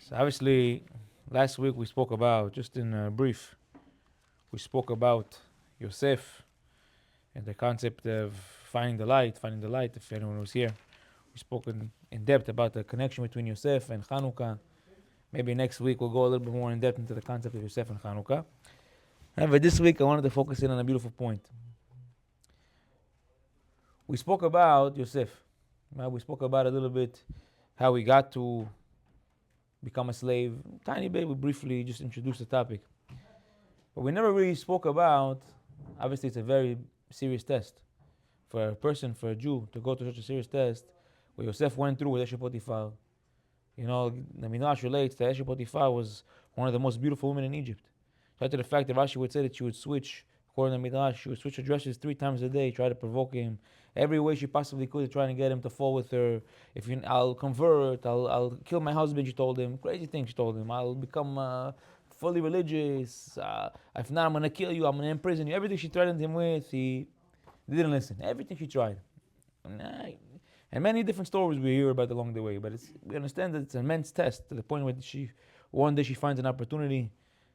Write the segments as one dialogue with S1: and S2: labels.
S1: So obviously, last week we spoke about, just in brief, we spoke about Yosef and the concept of finding the light, if anyone was here. We spoke in depth about the connection between Yosef and Chanukah. Maybe next week we'll go a little bit more in depth into the concept of Yosef and Chanukah. However, this week I wanted to focus in on a beautiful point. We spoke about Yosef. Right? We spoke about a little bit how he got to become a slave. Tiny bit, we briefly just introduced the topic. But we never really spoke about, obviously it's a very serious test. For a person, for a Jew, to go through such a serious test, what Yosef went through with Eshe Potiphar. You know, the Midrash relates that Eshe Potiphar was one of the most beautiful women in Egypt. So to the fact that Rashi would say that she would switch, according to Midrash, she would switch her dresses 3 times a day, try to provoke him, every way she possibly could, trying to get him to fall with her. I'll convert, I'll kill my husband, she told him. Crazy things she told him. I'll become fully religious. If not, I'm going to kill you, I'm going to imprison you. Everything she threatened him with, he didn't listen. Everything she tried. And many different stories we hear about along the way. But we understand that it's an immense test to the point where one day she finds an opportunity.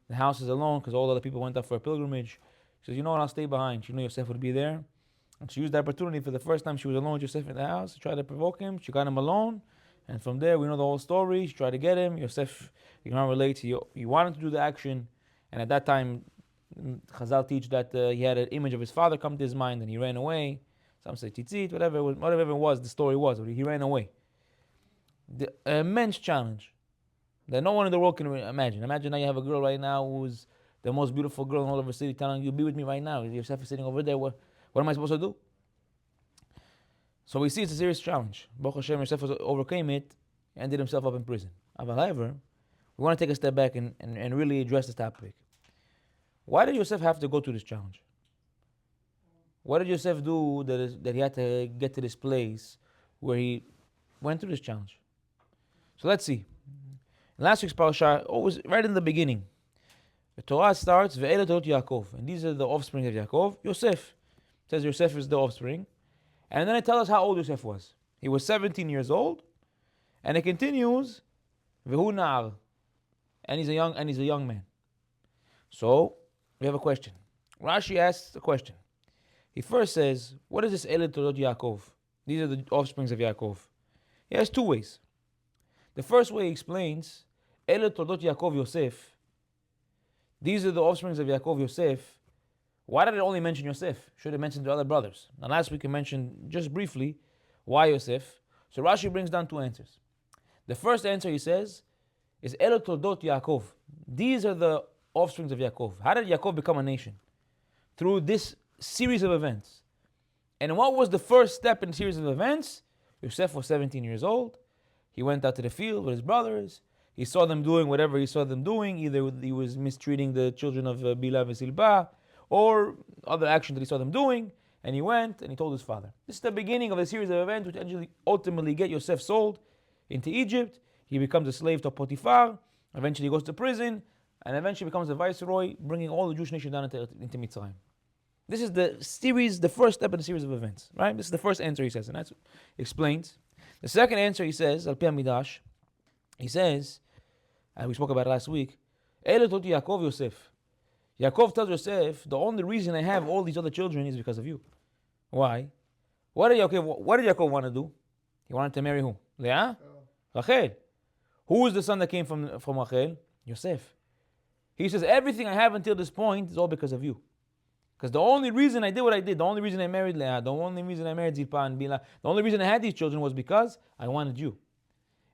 S1: The house is alone because all the other people went up for a pilgrimage. She says, you know what, I'll stay behind. She knew Yosef would be there. And she used the opportunity for the first time she was alone with Yosef in the house to try to provoke him. She got him alone. And from there, we know the whole story. She tried to get him. Yosef, you can relate, he wanted to do the action. And at that time, Chazal teach that he had an image of his father come to his mind and he ran away. Some say tzitzit, whatever it was, the story was, but he ran away. The immense challenge that no one in the world can imagine. Imagine now you have a girl right now who's the most beautiful girl in all of the city telling you, be with me right now. Yosef is sitting over there. What am I supposed to do? So we see it's a serious challenge. Baruch Hashem, Yosef overcame it and ended himself up in prison. However, we want to take a step back and really address this topic. Why did Yosef have to go through this challenge? What did Yosef do that he had to get to this place where he went through this challenge? So let's see. In last week's Parashat, always right in the beginning, the Torah starts, Ve'ele Torot Yaakov, and these are the offspring of Yaakov. Yosef. It says Yosef is the offspring. And then it tells us how old Yosef was. He was 17 years old. And it continues, Vehu Na'ar, and he's a young man. So, we have a question. Rashi asks a question. He first says, what is this Ele Torot Yaakov? These are the offsprings of Yaakov. He has 2 ways. The first way he explains, Ele Torot Yaakov Yosef. These are the offsprings of Yaakov Yosef. Why did it only mention Yosef? Should have mentioned the other brothers. Now last week we mentioned just briefly why Yosef. So Rashi brings down 2 answers. The first answer he says is Ele Torot Yaakov. These are the offsprings of Yaakov. How did Yaakov become a nation? Through this series of events. And what was the first step in the series of events? Yosef was 17 years old. He went out to the field with his brothers. He saw them doing whatever he saw them doing. Either he was mistreating the children of Bila and Silba, or other action that he saw them doing. And he went and he told his father. This is the beginning of a series of events which ultimately get Yosef sold into Egypt. He becomes a slave to Potiphar. Eventually he goes to prison. And eventually becomes a viceroy, bringing all the Jewish nation down into Mitzrayim. This is the first step in the series of events, right? This is the first answer he says, and that explains. The second answer he says, Al Pi HaMidrash, he says, and we spoke about it last week, Ele Torot Yaakov Yosef. Yaakov tells Yosef, the only reason I have all these other children is because of you. Why? What did Yaakov want to do? He wanted to marry who? Leah? Rachel. Who was the son that came from Rachel? Yosef. He says, everything I have until this point is all because of you. Because the only reason I did what I did, the only reason I married Leah, the only reason I married Zilpah and Bila, the only reason I had these children was because I wanted you.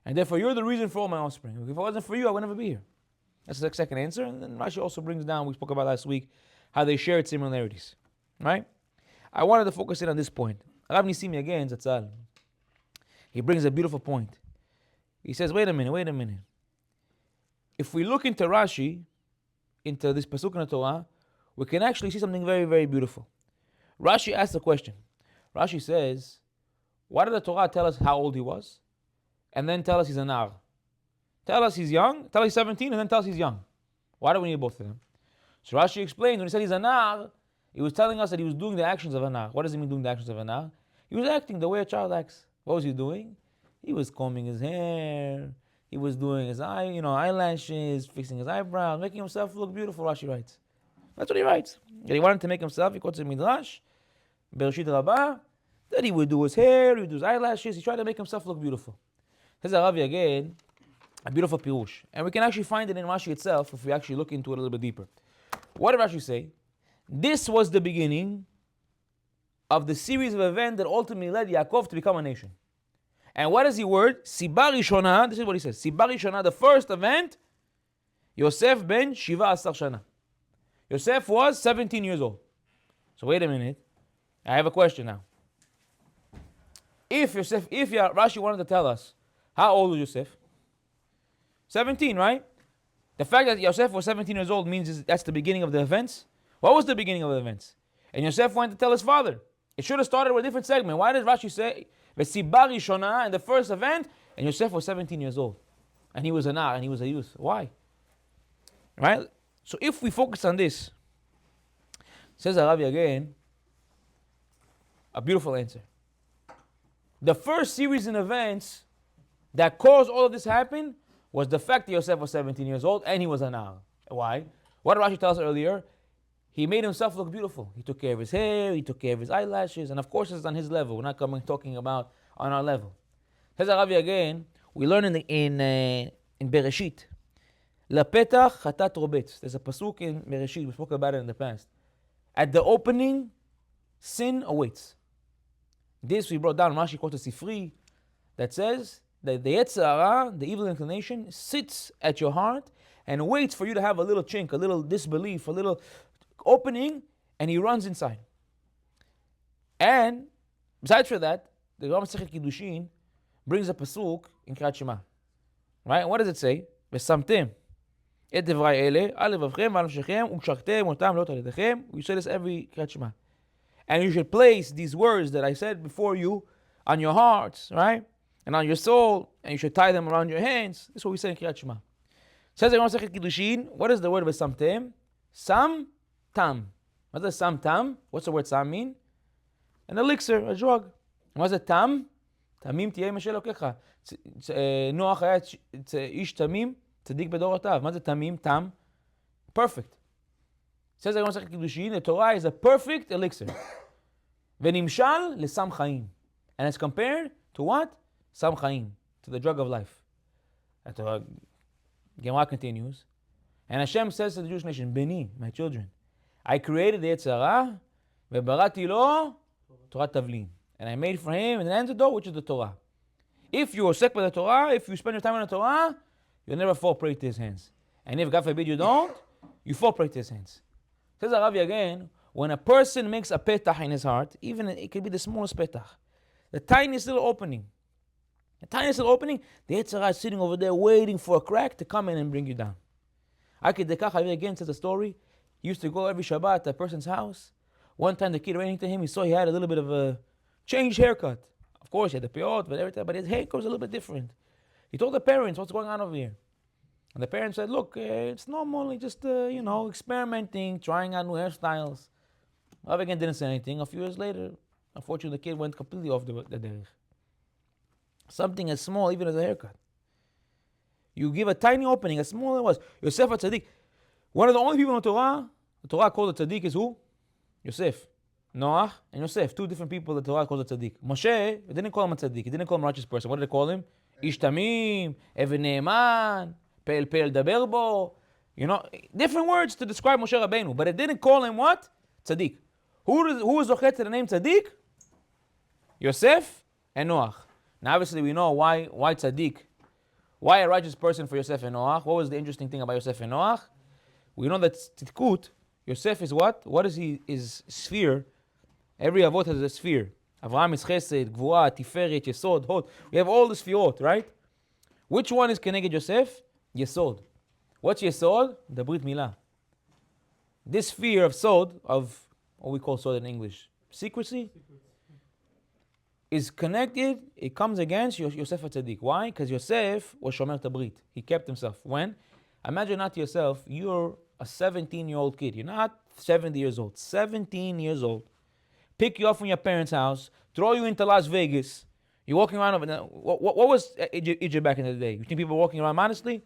S1: And therefore you're the reason for all my offspring. If it wasn't for you, I would never be here. That's the second answer. And then Rashi also brings down, we spoke about last week, how they shared similarities. Right? I wanted to focus in on this point. Rav Nisimi again, Zatzal. He brings a beautiful point. He says, wait a minute. If we look into Rashi, into this pasuk in the Torah, we can actually see something very, very beautiful. Rashi asks a question. Rashi says, why did the Torah tell us how old he was? And then tell us he's a nar. Tell us he's young, tell us he's 17, and then tell us he's young. Why do we need both of them? So Rashi explains, when he said he's a nar, he was telling us that he was doing the actions of a nar. What does it mean doing the actions of a nar? He was acting the way a child acts. What was he doing? He was combing his hair, He was doing his eyelashes, fixing his eyebrows, making himself look beautiful, Rashi writes. That's what he writes. And he wanted to make himself, he quotes in Midrash, Bereshit Rabbah, that he would do his hair, he would do his eyelashes, he tried to make himself look beautiful. Says Arabi again, a beautiful pirush. And we can actually find it in Rashi itself if we actually look into it a little bit deeper. What did Rashi say? This was the beginning of the series of events that ultimately led Yaakov to become a nation. And what is the word? Siba Rishona, this is what he says. Siba Rishona, the first event, Yosef ben Shiva Asar Shana. Yosef was 17 years old. So wait a minute. I have a question now. If Rashi wanted to tell us, how old was Yosef? 17, right? The fact that Yosef was 17 years old means that's the beginning of the events. What was the beginning of the events? And Yosef went to tell his father. It should have started with a different segment. Why did Rashi say, V'siba Rishona, in the first event, and Yosef was 17 years old? And he was a nar, and he was a youth. Why? Right? So if we focus on this, says Arabi again, a beautiful answer. The first series in events that caused all of this happen was the fact that Yosef was 17 years old and he was a nar. Why? What did Rashi tell us earlier? He made himself look beautiful. He took care of his hair, he took care of his eyelashes, and of course it's on his level. We're not talking about on our level. Says Arabi again, we learn in Bereshit, Lapetach chatat robetz. There's a pasuk in Bereshit, we spoke about it in the past. At the opening, sin awaits. This we brought down, Rashi quotes a Sifri, that says that the Yetzer Hara, the evil inclination, sits at your heart and waits for you to have a little chink, a little disbelief, a little opening, and he runs inside. And besides for that, the Gemara Masechet Kiddushin brings a pasuk in Kriyat Shema. Right? And what does it say? V'samtem et devrai ele al levavchem v'al nafshechem u'kshachtem otam lot al yedechem. We say this every Kriyat Shema. And you should place these words that I said before you on your hearts, right? And on your soul, and you should tie them around your hands. This is what we say in Kriyat Shema. Says the Gemara Masechet Kiddushin, what is the word v'samtem? Sam tam. What does sam tam? What's the word sam mean? An elixir, a drug. What is it tam? Tamim tiyeh meshel lokecha. Noach היה ish tamim tzadik bedorotav. מה זה tamim? Tam. Perfect. Says the Gemara Masechet Kiddushin, the Torah is a perfect elixir. V'nimshal lesam chaim. And it's compared to what? Sam chaim. To the drug of life. And the Gemara continues. And Hashem says to the Jewish nation, Beni, my children, I created the Yetzer Hara, vebarati lo Torah tavlin. And I made for him an antidote, which is the Torah. If you are sick by the Torah, if you spend your time on the Torah, you'll never fall prey to his hands. And if God forbid you don't, you fall prey to his hands. Says Arabi again, when a person makes a petach in his heart, even it could be the smallest petach, the tiniest little opening, the Yetzer Hara is sitting over there waiting for a crack to come in and bring you down. Aki Dekach again says a story. He used to go every Shabbat at a person's house. One time the kid ran into him, he saw he had a little bit of a changed haircut. Of course, he had the piyot, but everything, but his haircut was a little bit different. He told the parents, what's going on over here? And the parents said, look, it's normally just, experimenting, trying out new hairstyles. Rav again didn't say anything. A few years later, unfortunately, the kid went completely off the derech. Something as small, even as a haircut. You give a tiny opening, as small as it was. Yosef HaTzadik. One of the only people in the Torah called a tzaddik is who? Yosef. Noach and Yosef. Two different people the Torah called a tzaddik. Moshe, they didn't call him a tzaddik. He didn't call him a righteous person. What did they call him? Ish Tamim, Even Ne'eman, Pel Daber Bo. Different words to describe Moshe Rabbeinu. But it didn't call him what? Tzaddik. Who is zochet to the name tzaddik? Yosef and Noach. Now obviously we know why tzaddik. Why a righteous person for Yosef and Noach? What was the interesting thing about Yosef and Noach? We know that Tzidkut, Yosef is what? What is his sphere? Every avot has a sphere. Avraham is Chesed, Gvura, Tiferet, Yesod, Hod. We have all the spherot, right? Which one is Keneged Yosef? Yesod. What's Yesod? The Brit Milah. This sphere of Sod, of what we call Sod in English, secrecy, is connected, it comes against Yosef HaTzadik. Why? Because Yosef was Shomer Tabrit. He kept himself. When? Imagine not yourself, you're a 17-year-old kid. You're not 70 years old. 17 years old. Pick you up from your parents' house, throw you into Las Vegas. You're walking around over now. What was Egypt back in the day? You think people were walking around modestly?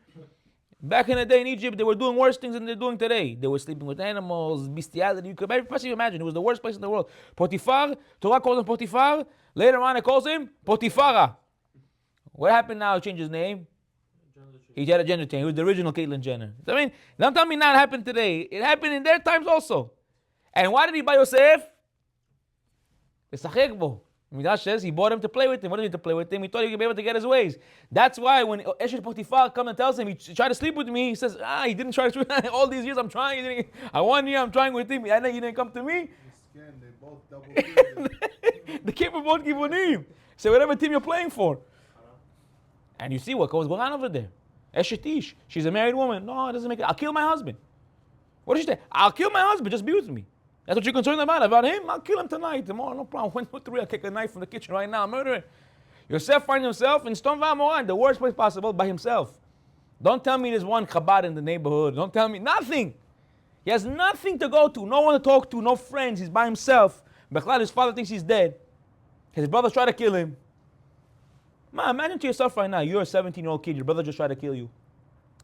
S1: Back in the day in Egypt, they were doing worse things than they're doing today. They were sleeping with animals, bestiality. You could possibly imagine. It was the worst place in the world. Potiphar, Torah calls him Potiphar. Later on, it calls him Potifara. What happened now? He changed his name. He had a gender change. He was the original Caitlyn Jenner. I mean, don't tell me now it happened today. It happened in their times also. And why did he buy Yosef? Midrash says he bought him to play with him. What did he to play with him? He thought he would be able to get his ways. That's why when Eshet Potiphar comes and tells him he tried to sleep with me, he says, he didn't try to. All these years I'm trying. I 1 year I'm trying with him. I know he didn't come to me.
S2: They both double
S1: They came from both Givonim. Say whatever team you're playing for. And you see what goes on over there. Eshet Ish. She's a married woman. No, it doesn't make it. I'll kill my husband. What did she say? I'll kill my husband. Just be with me. That's what you're concerned about. About him? I'll kill him tonight, tomorrow, no problem. 1, 2, 3, I'll kick a knife from the kitchen right now, murder him. Yosef finds himself in Ston V'Amoran, the worst place possible, by himself. Don't tell me there's one Chabad in the neighborhood. Don't tell me nothing. He has nothing to go to, no one to talk to, no friends. He's by himself. Bechlal, his father thinks he's dead. His brothers try to kill him. Man, imagine to yourself right now, you're a 17-year-old kid, your brother just tried to kill you.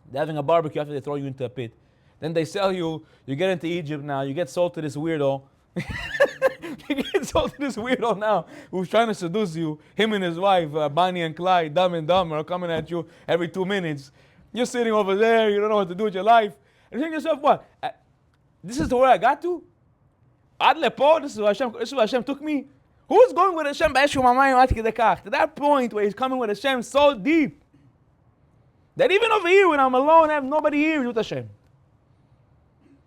S1: They're having a barbecue after they throw you into a pit. Then they sell you, you get into Egypt now, you get sold to this weirdo. You get sold to this weirdo now who's trying to seduce you. Him and his wife, Bonnie and Clyde, Dumb and Dumber, are coming at you every 2 minutes. You're sitting over there, you don't know what to do with your life. And you think to yourself, what? This is the where I got to? Ad lepo, this is where Hashem took me. Who's going with Hashem? To that point where he's coming with Hashem so deep that even over here when I'm alone, I have nobody here with Hashem.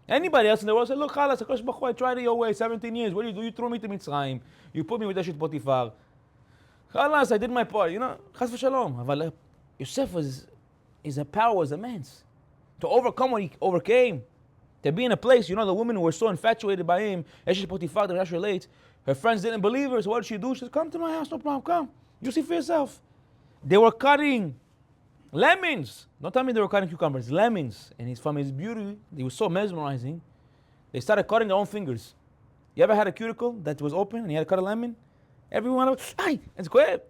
S1: Anybody else in the world say, look, Chalas, HaKadosh Baruch Hu, I tried it your way, 17 years. What do? You threw me to Mitzrayim. You put me with Eshet Potiphar. Chalas, I did my part. You know, Chas v'shalom. But Yosef his power was immense. To overcome what he overcame. To be in a place, you know, the women who were so infatuated by him, Eshet Potiphar, the Rashi relates, her friends didn't believe her, so what did she do? She said, come to my house, no problem, come. You see for yourself. They were cutting lemons. Don't tell me they were cutting cucumbers. Lemons. And from his beauty, he was so mesmerizing. They started cutting their own fingers. You ever had a cuticle that was open and you had to cut a lemon? Everyone, it's good.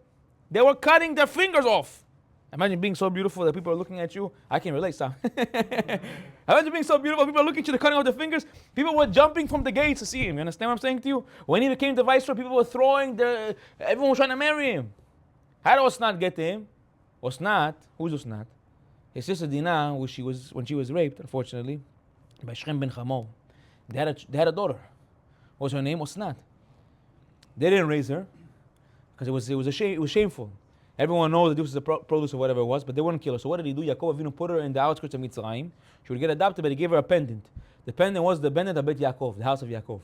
S1: They were cutting their fingers off. Imagine being so beautiful that people are looking at you. I can relate, Sam. Imagine being so beautiful, people are looking at you, they're cutting off their fingers. People were jumping from the gates to see him. You understand what I'm saying to you? When he became the viceroy, people were throwing everyone was trying to marry him. How did Osnat get to him? Osnat, who's Osnat? His sister Dinah, when she was raped, unfortunately, by Shem ben Chamor. They had a daughter. What was her name? Osnat. They didn't raise her because it was shameful. Everyone knows that this was the produce of whatever it was, but they wouldn't kill her. So what did he do? Yaakov Avinu put her in the outskirts of Mitzrayim. She would get adopted, but he gave her a pendant. The pendant was the pendant of Bet Yaakov, the house of Yaakov.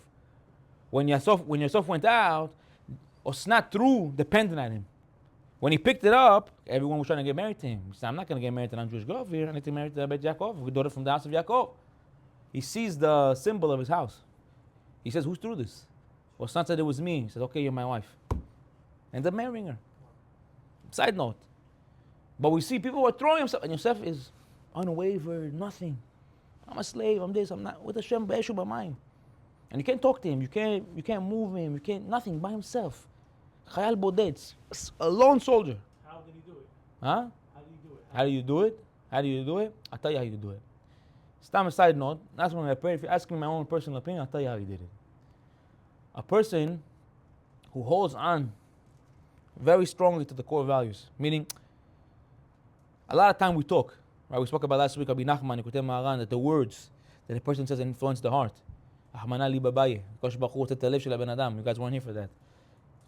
S1: When Yosef went out, Osnat threw the pendant at him. When he picked it up, everyone was trying to get married to him. He said, I'm not going to get married to a non-Jewish girl here. I need to marry to Bet Yaakov, a daughter from the house of Yaakov. He sees the symbol of his house. He says, who threw this? Osnat said, it was me. He said, okay, you're my wife. Ended up marrying her. Side note. But we see people were throwing himself, and Yosef is unwavered, nothing. I'm a slave, I'm this, I'm not. With Hashem, B'eshu b'mayim. And you can't talk to him, you can't move him, nothing, by himself. Chayal bodetz, a lone soldier.
S3: How did he do it?
S1: Huh?
S3: How did he do it?
S1: How do you do it? How do you do it? I'll tell you how you do it. Stam a side note, that's when I pray. If you ask me my own personal opinion, I'll tell you how he did it. A person who holds on very strongly to the core values, meaning a lot of time we talk, right? We spoke about last week, Rabbi Nachman, Yekutei Maharan, that the words that a person says influence the heart. Ahmana li babaye, HaKadosh Baruch Hu hoteh et halev shel ben adam. You guys weren't here for that.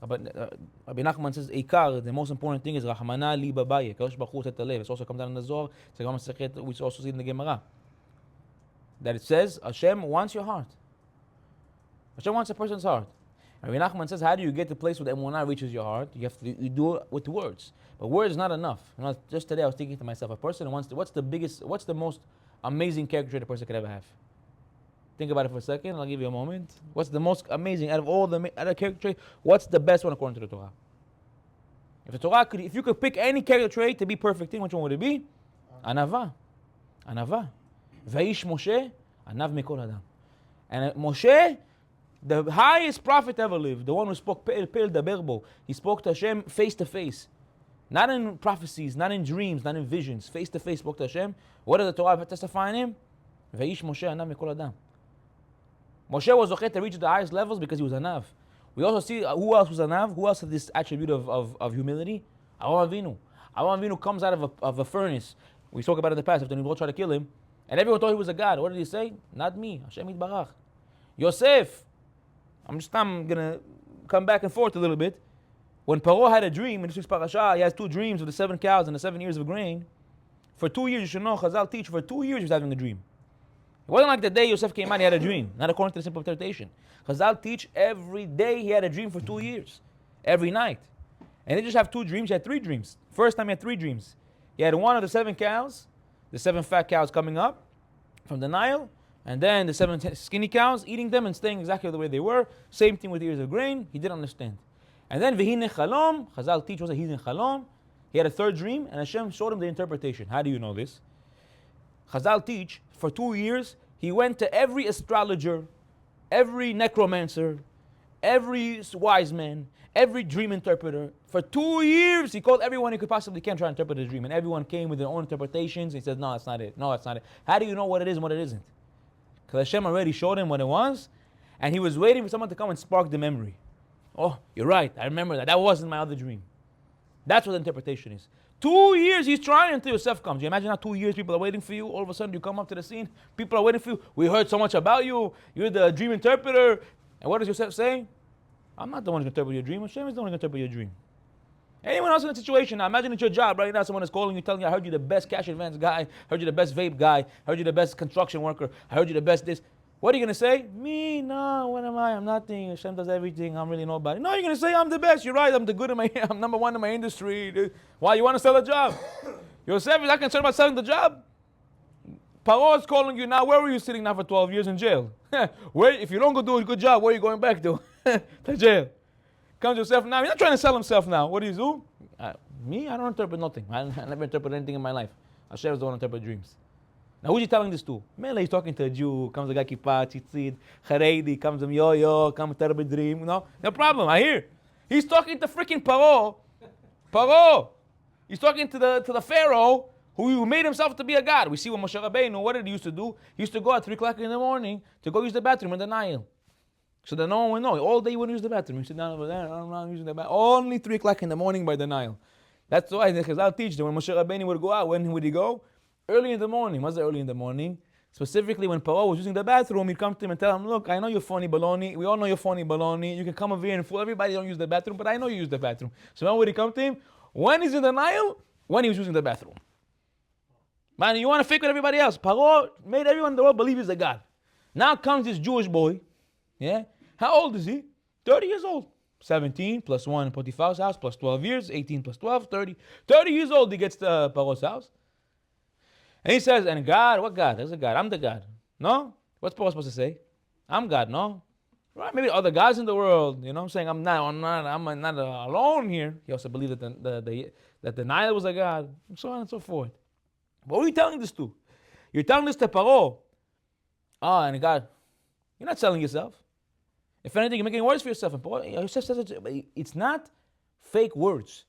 S1: Rabbi Nachman says, Eikar, the most important thing is Rahmana li babaye, HaKadosh Baruch Hu hoteh et halev. It also comes down in the Zohar, we also see in the Gemara, that it says, Hashem wants your heart. Hashem wants a person's heart. Rabbi Nachman says, how do you get to the place where the emunah reaches your heart? You do it with words. But words is not enough. You know, just today I was thinking to myself, a person who wants to, what's the most amazing character trait a person could ever have? Think about it for a second, I'll give you a moment. What's the most amazing, out of all the other character traits, what's the best one according to the Torah? If you could pick any character trait to be perfect in, which one would it be? Anava. Vaish Moshe, Anav Mikol Adam. And Moshe The highest prophet ever lived, the one who spoke Pe'el Daberbo, he spoke to Hashem face to face. Not in prophecies, not in dreams, not in visions. Face to face spoke to Hashem. What does the Torah testify in him? Veish Moshe anav mikol adam. Moshe was okay to reach the highest levels because he was anav. We also see who else was anav, who else had this attribute of humility? Avraham Avinu. Avraham Avinu comes out of a furnace. We spoke about it in the past, after Nimrod tried to kill him. And everyone thought he was a god. What did he say? Not me. Hashem Yitbarach. Yosef. I'm going to come back and forth a little bit. When Paro had a dream, in this week's Parashat, he has 2 dreams of the 7 cows and the 7 years of grain. For 2 years, you should know, Chazal teach, for 2 years he was having a dream. It wasn't like the day Yosef came out, he had a dream. Not according to the simple interpretation. Chazal teach every day he had a dream for 2 years. Every night. And he didn't just have 2 dreams, he had 3 dreams. First time he had 3 dreams. He had one of the 7 cows, the 7 fat cows coming up from the Nile, and then the 7 skinny cows, eating them and staying exactly the way they were. Same thing with the ears of grain, he didn't understand. And then V'hine Chalom, Chazal teach was that he's in Chalom. He had a 3rd dream, and Hashem showed him the interpretation. How do you know this? Chazal teach, for 2 years, he went to every astrologer, every necromancer, every wise man, every dream interpreter. For 2 years, he called everyone he could possibly can try to interpret his dream. And everyone came with their own interpretations. He said, no, that's not it. No, that's not it. How do you know what it is and what it isn't? Because Hashem already showed him what it was, and he was waiting for someone to come and spark the memory. Oh, you're right. I remember that. That wasn't my other dream. That's what the interpretation is. 2 years he's trying until Yosef comes. You imagine how 2 years people are waiting for you. All of a sudden you come up to the scene. People are waiting for you. We heard so much about you. You're the dream interpreter. And what does Yosef say? I'm not the one who's going to interpret your dream. Hashem is the one who's going to interpret your dream. Anyone else in a situation, now imagine it's your job right now. Someone is calling you, telling you, I heard you the best cash advance guy. I heard you the best vape guy. I heard you the best construction worker. I heard you the best this. What are you going to say? Me? No, what am I? I'm nothing. Hashem does everything. I'm really nobody. No, you're going to say, I'm the best. You're right. I'm the good in my, I'm number 1 in my industry. Why? You want to sell a job? Yosef is not concerned about selling the job. Paro is calling you now. Where were you sitting now for 12 years in jail? Where, if you don't go do a good job, where are you going back to? To jail. Comes Yosef now. He's not trying to sell himself now. What do you do? Me? I don't interpret nothing. I never interpret anything in my life. Hashem is the one who interprets dreams. Now who's he telling this to? Mele, he's talking to a Jew, comes a guy kippah, tzitzit, Haredi, comes him yo, comes a dream, no problem, I hear. He's talking to freaking Paro. Paro! He's talking to the Pharaoh who made himself to be a god. We see what Moshe Rabbeinu, what did he used to do? He used to go at 3 o'clock in the morning to go use the bathroom in the Nile. So that no one would know. All day he wouldn't use the bathroom. He sit down over there, I'm not using the bathroom. Only 3 o'clock in the morning by the Nile. That's why the Chazal teach that when Moshe Rabbeinu would go out, when would he go? Early in the morning. What's early in the morning? Specifically when Paro was using the bathroom, he'd come to him and tell him, look, I know you're phony baloney. We all know you're phony baloney. You can come over here and fool everybody, don't use the bathroom, but I know you use the bathroom. So when would he come to him? When he's in the Nile, when he was using the bathroom. Man, you want to fake with everybody else. Paro made everyone in the world believe he's a god. Now comes this Jewish boy. Yeah? How old is he? 30 years old. 17 plus 1 in Potiphar's house plus 12 years. 18 plus 12, 30. 30 years old he gets to Paro's house. And he says, and God, what God? There's a God. I'm the God. No? What's Paul supposed to say? I'm God, no? Right? Maybe other gods in the world. You know what I'm saying? I'm not alone here. He also believed that the Nile was a God, and so on and so forth. What are you telling this to? You're telling this to Paro. And God, you're not selling yourself. If anything, you're making words for yourself. And Paul, Yosef says it's not fake words.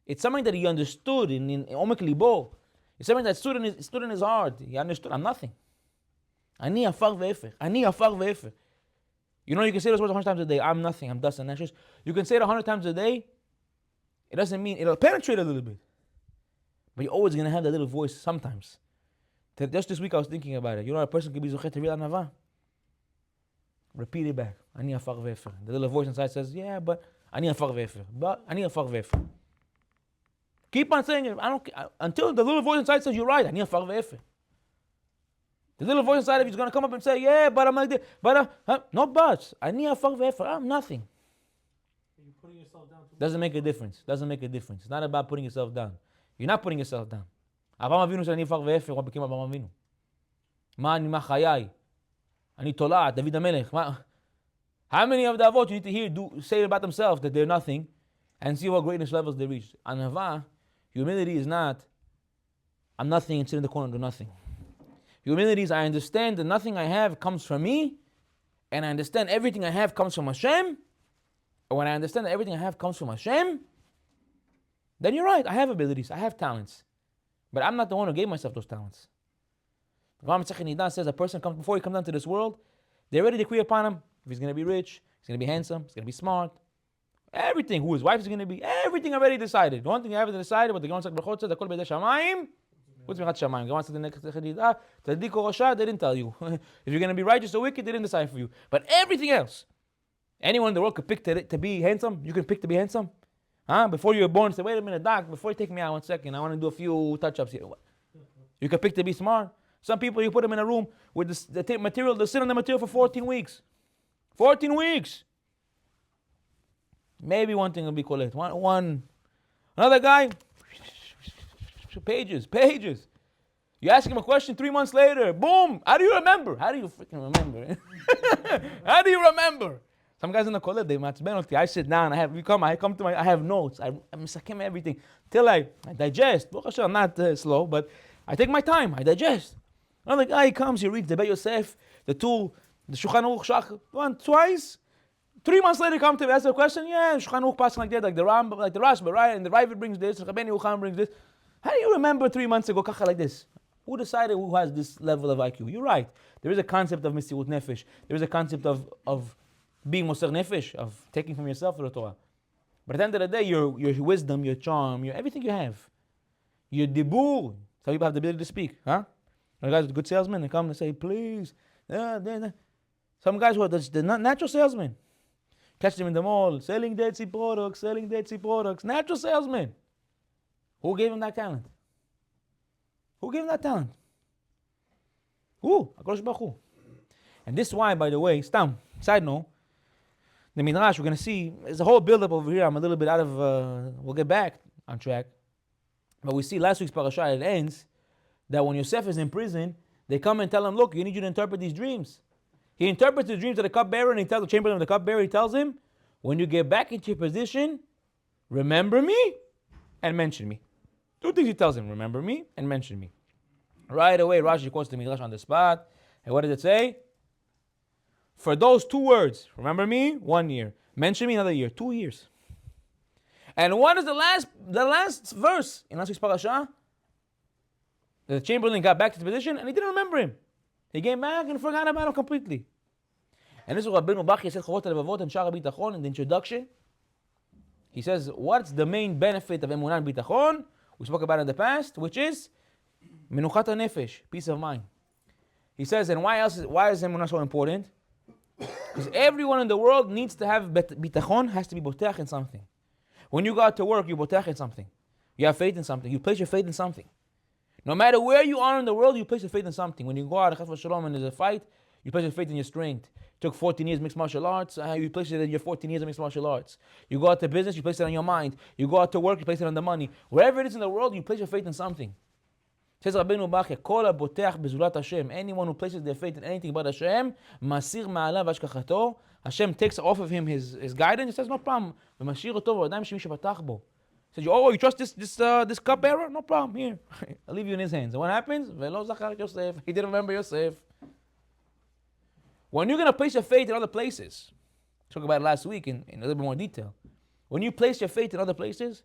S1: It's something that he understood in Omek Libo. It's something that stood in his heart. He understood, I'm nothing. Ani afar ve'efer. Ani afar ve'efer. You know, you can say those words 100 times a day. I'm nothing. I'm dust and ashes. You can say it 100 times a day. It doesn't mean, it'll penetrate a little bit. But you're always going to have that little voice sometimes. Just this week I was thinking about it. You know, a person could be zochet to real anava. Repeat it back. Ani afar ve'efer. The little voice inside says, yeah, but ani afar ve'efer. But ani afar ve'efer. Keep on saying it. Until the little voice inside says, you're right. Ani afar ve'efer. The little voice inside of you is going to come up and say, yeah, but I'm like this. But, no buts. Ani afar ve'efer. I'm nothing.
S3: You're putting yourself down.
S1: Doesn't make a difference. Doesn't make a difference. It's not about putting yourself down. You're not putting yourself down. Avraham Avinu said, ani afar ve'efer. What became Avraham Avinu? Ma chayai. Ani tola'at. David HaMelech. How many of the avot you need to hear say about themselves that they're nothing and see what greatness levels they reach? Anava, humility is not, I'm nothing and sit in the corner and do nothing. Humility is, I understand that nothing I have comes from me and I understand everything I have comes from Hashem, or when I understand that everything I have comes from Hashem, then you're right, I have abilities, I have talents. But I'm not the one who gave myself those talents. The Gemara Masechet Nidan says a person comes before he comes down to this world, they already decree upon him if he's going to be rich, he's going to be handsome, he's going to be smart, everything, who his wife is going to be, everything already decided. The one thing I haven't decided, what the Gemara Masechet says, "Akol b'yedei shamayim." What's Michat Shamayim? Gemara says the Tzaddik or Rasha, they didn't tell you. If you're going to be righteous or wicked, they didn't decide for you. But everything else, anyone in the world could pick to be handsome. You can pick to be handsome. Before you were born, say, wait a minute, doc, before you take me out 1 second, I want to do a few touch-ups here. You can pick to be smart. Some people, you put them in a room with the material, they sit on the material for 14 weeks. 14 weeks. Maybe one thing will be correct. Another guy, pages. You ask him a question 3 months later, boom, how do you remember? How do you freaking remember? How do you remember? Some guys in the college, they matzben. I sit down, I have notes, I misakim everything, till I digest. I'm not slow, but I take my time, I digest. Another guy comes, he reads the Beit Yosef, the Shulchan Aruch, twice. 3 months later, come to me, ask a question, yeah, Shulchan Aruch passing like that, like the Rashba, right? And the Ravid brings this, Rabbeinu Yochanan brings this. How do you remember 3 months ago, kacha like this? Who decided who has this level of IQ? You're right. There is a concept of Mesiut Nefesh. There is a concept of being Moser Nefesh, of taking from yourself to the Torah. But at the end of the day, your wisdom, your charm, everything you have, your dibur. Some people have the ability to speak, huh? The guys, good salesmen, they come and say, please. Some guys who are the natural salesmen. Catch them in the mall, selling Dead Sea products, natural salesmen. Who gave him that talent? Who gave him that talent? Who? HaKadosh Baruch Hu. And this is why, by the way, side note, the Midrash, we're going to see, there's a whole build-up over here. I'm a little bit out of, we'll get back on track. But we see last week's Parashat, it ends, that when Yosef is in prison, they come and tell him, look, you need you to interpret these dreams. He interprets the dreams of the cupbearer, and he tells the chamberlain of the cupbearer, he tells him, when you get back into your position, remember me and mention me. 2 things he tells him, remember me and mention me. Right away, Rashi quotes the Midrash on the spot. And what does it say? For those 2 words, remember me, 1 year. Mention me, another year, 2 years. And what is the last verse in last week's parasha? The chamberlain got back to the position and he didn't remember him. He came back and forgot about him completely. And this is what Rabbeinu Bachya said Chavot HaLevavot and Sha'ar HaBitachon in the introduction. He says, what's the main benefit of Emunah and Bitachon? We spoke about it in the past, which is Menuchat HaNefesh, peace of mind. He says, and why is Emunah so important? Because everyone in the world needs to have Bitachon, has to be Botech in something. When you go out to work, you Botech in something. You have faith in something. You place your faith in something. No matter where you are in the world, you place your faith in something. When you go out to Shalom and there's a fight, you place your faith in your strength. It took 14 years mixed martial arts, you place it in your 14 years of mixed martial arts. You go out to business, you place it on your mind. You go out to work, you place it on the money. Wherever it is in the world, you place your faith in something. Says Rabbeinu Bachya, Kol haboteach bezulat Hashem. Anyone who places their faith in anything but Hashem, masir ma'alav hashkachato. Hashem takes off of him his guidance. He says, no problem. V'mashir oto v'odayim shemi shepatach bo. Says, oh, you trust this cupbearer? No problem. Here, I'll leave you in his hands. And what happens? Velo zachar Yosef. He didn't remember Yosef. When you're going to place your faith in other places, talk about it last week in a little bit more detail. When you place your faith in other places,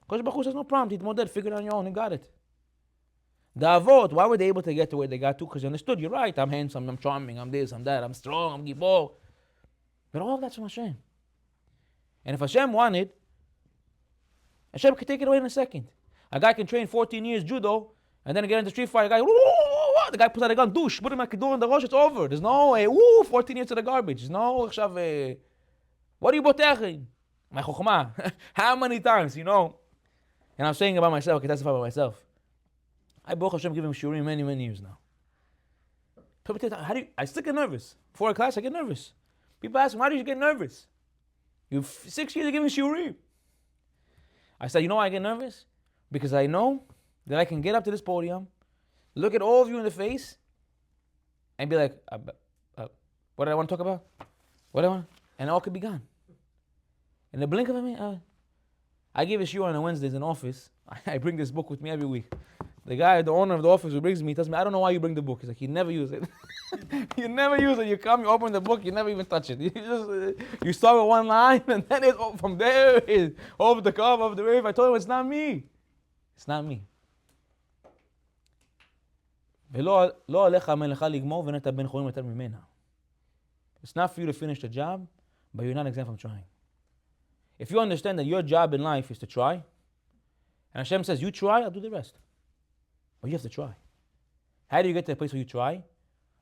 S1: Kosh Baruch Hu says, no problem. Titmoded, figure it on your own. You got it. The Avot, why were they able to get to where they got to? Because they understood, you're right, I'm handsome, I'm charming, I'm this, I'm that, I'm strong, I'm gibor. But all of that's from Hashem. And if Hashem wanted, Hashem could take it away in a second. A guy can train 14 years judo, and then get into street fight, the guy puts out a gun, douche, put him like a door in the rush, it's over. There's no, 14 years to the garbage. There's no, what are you boteching? My chokhmah. How many times, And I'm saying about myself, I can testify about myself. I Baruch Hashem give him shiurim many, many years now. I still get nervous. Before a class, I get nervous. People ask me, why do you get nervous? You've 6 years of giving shiurim. I said, you know why I get nervous? Because I know that I can get up to this podium, look at all of you in the face, and be like, what did I want to talk about? What do I want? And it all could be gone. In the blink of a minute, I give a shiur on Wednesdays in office. I bring this book with me every week. The guy, the owner of the office who brings me, tells me, I don't know why you bring the book. He's like, you never use it. You never use it. You come, you open the book, you never even touch it. You just, you start with one line, and then from there, it's over the cover of the wave. I told him, it's not me. It's not me. ולא עליך המלאכה לגמור ואין אתה בן חורין יותר ממנה. It's not for you to finish the job, but you're not exempt from trying. If you understand that your job in life is to try, and Hashem says, you try, I'll do the rest. But you have to try. How do you get to a place where you try?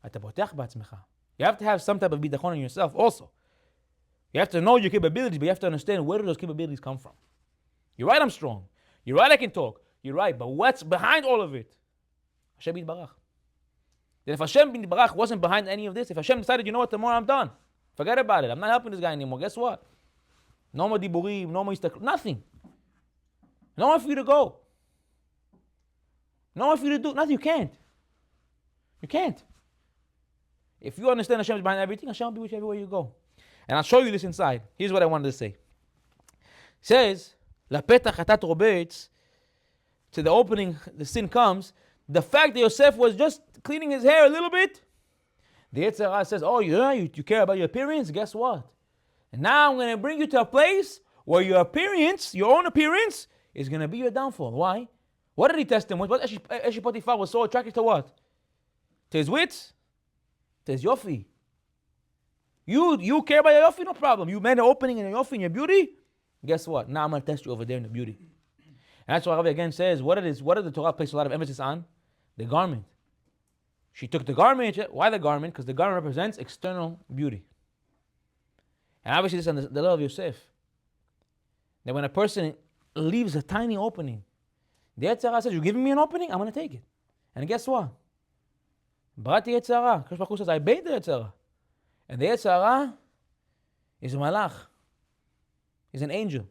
S1: אתה פותח בעצמך. You have to have some type of ביטחון in yourself also. You have to know your capabilities, but you have to understand where do those capabilities come from. You're right, I'm strong. You're right, I can talk. You're right, but what's behind all of it? Hashem yitbarach. Then if Hashem yitbarach wasn't behind any of this, if Hashem decided, you know what, tomorrow I'm done. Forget about it. I'm not helping this guy anymore. Guess what? No more diburim, no more istaklut, nothing. No more for you to go. No more for you to do. Nothing. You can't. You can't. If you understand Hashem is behind everything, Hashem will be with you everywhere you go. And I'll show you this inside. Here's what I wanted to say. It says, לפתח חטאת רובץ, to the opening, the sin comes. The fact that Yosef was just cleaning his hair a little bit, the Yetzer Hara says, oh, yeah, you care about your appearance? Guess what? And now I'm going to bring you to a place where your appearance, your own appearance, is going to be your downfall. Why? What did he test him with? What Eshi Potiphar was so attracted to what? To his wits? To his yofi. You care about your yofi? No problem. You made an opening in your yofi, in your beauty? Guess what? Now I'm going to test you over there in the beauty. And that's why Rabbi again says, what did the Torah place a lot of emphasis on? The garment. She took the garment. Why the garment? Because the garment represents external beauty. And obviously this is the love of Yosef. That when a person leaves a tiny opening, the Yetzer Hara says, you're giving me an opening? I'm going to take it. And guess what? Barati Yetzer Hara. Kadosh Baruch Hu says, I made the Yetzer Hara. And the Yetzer Hara is a malach. He's an angel.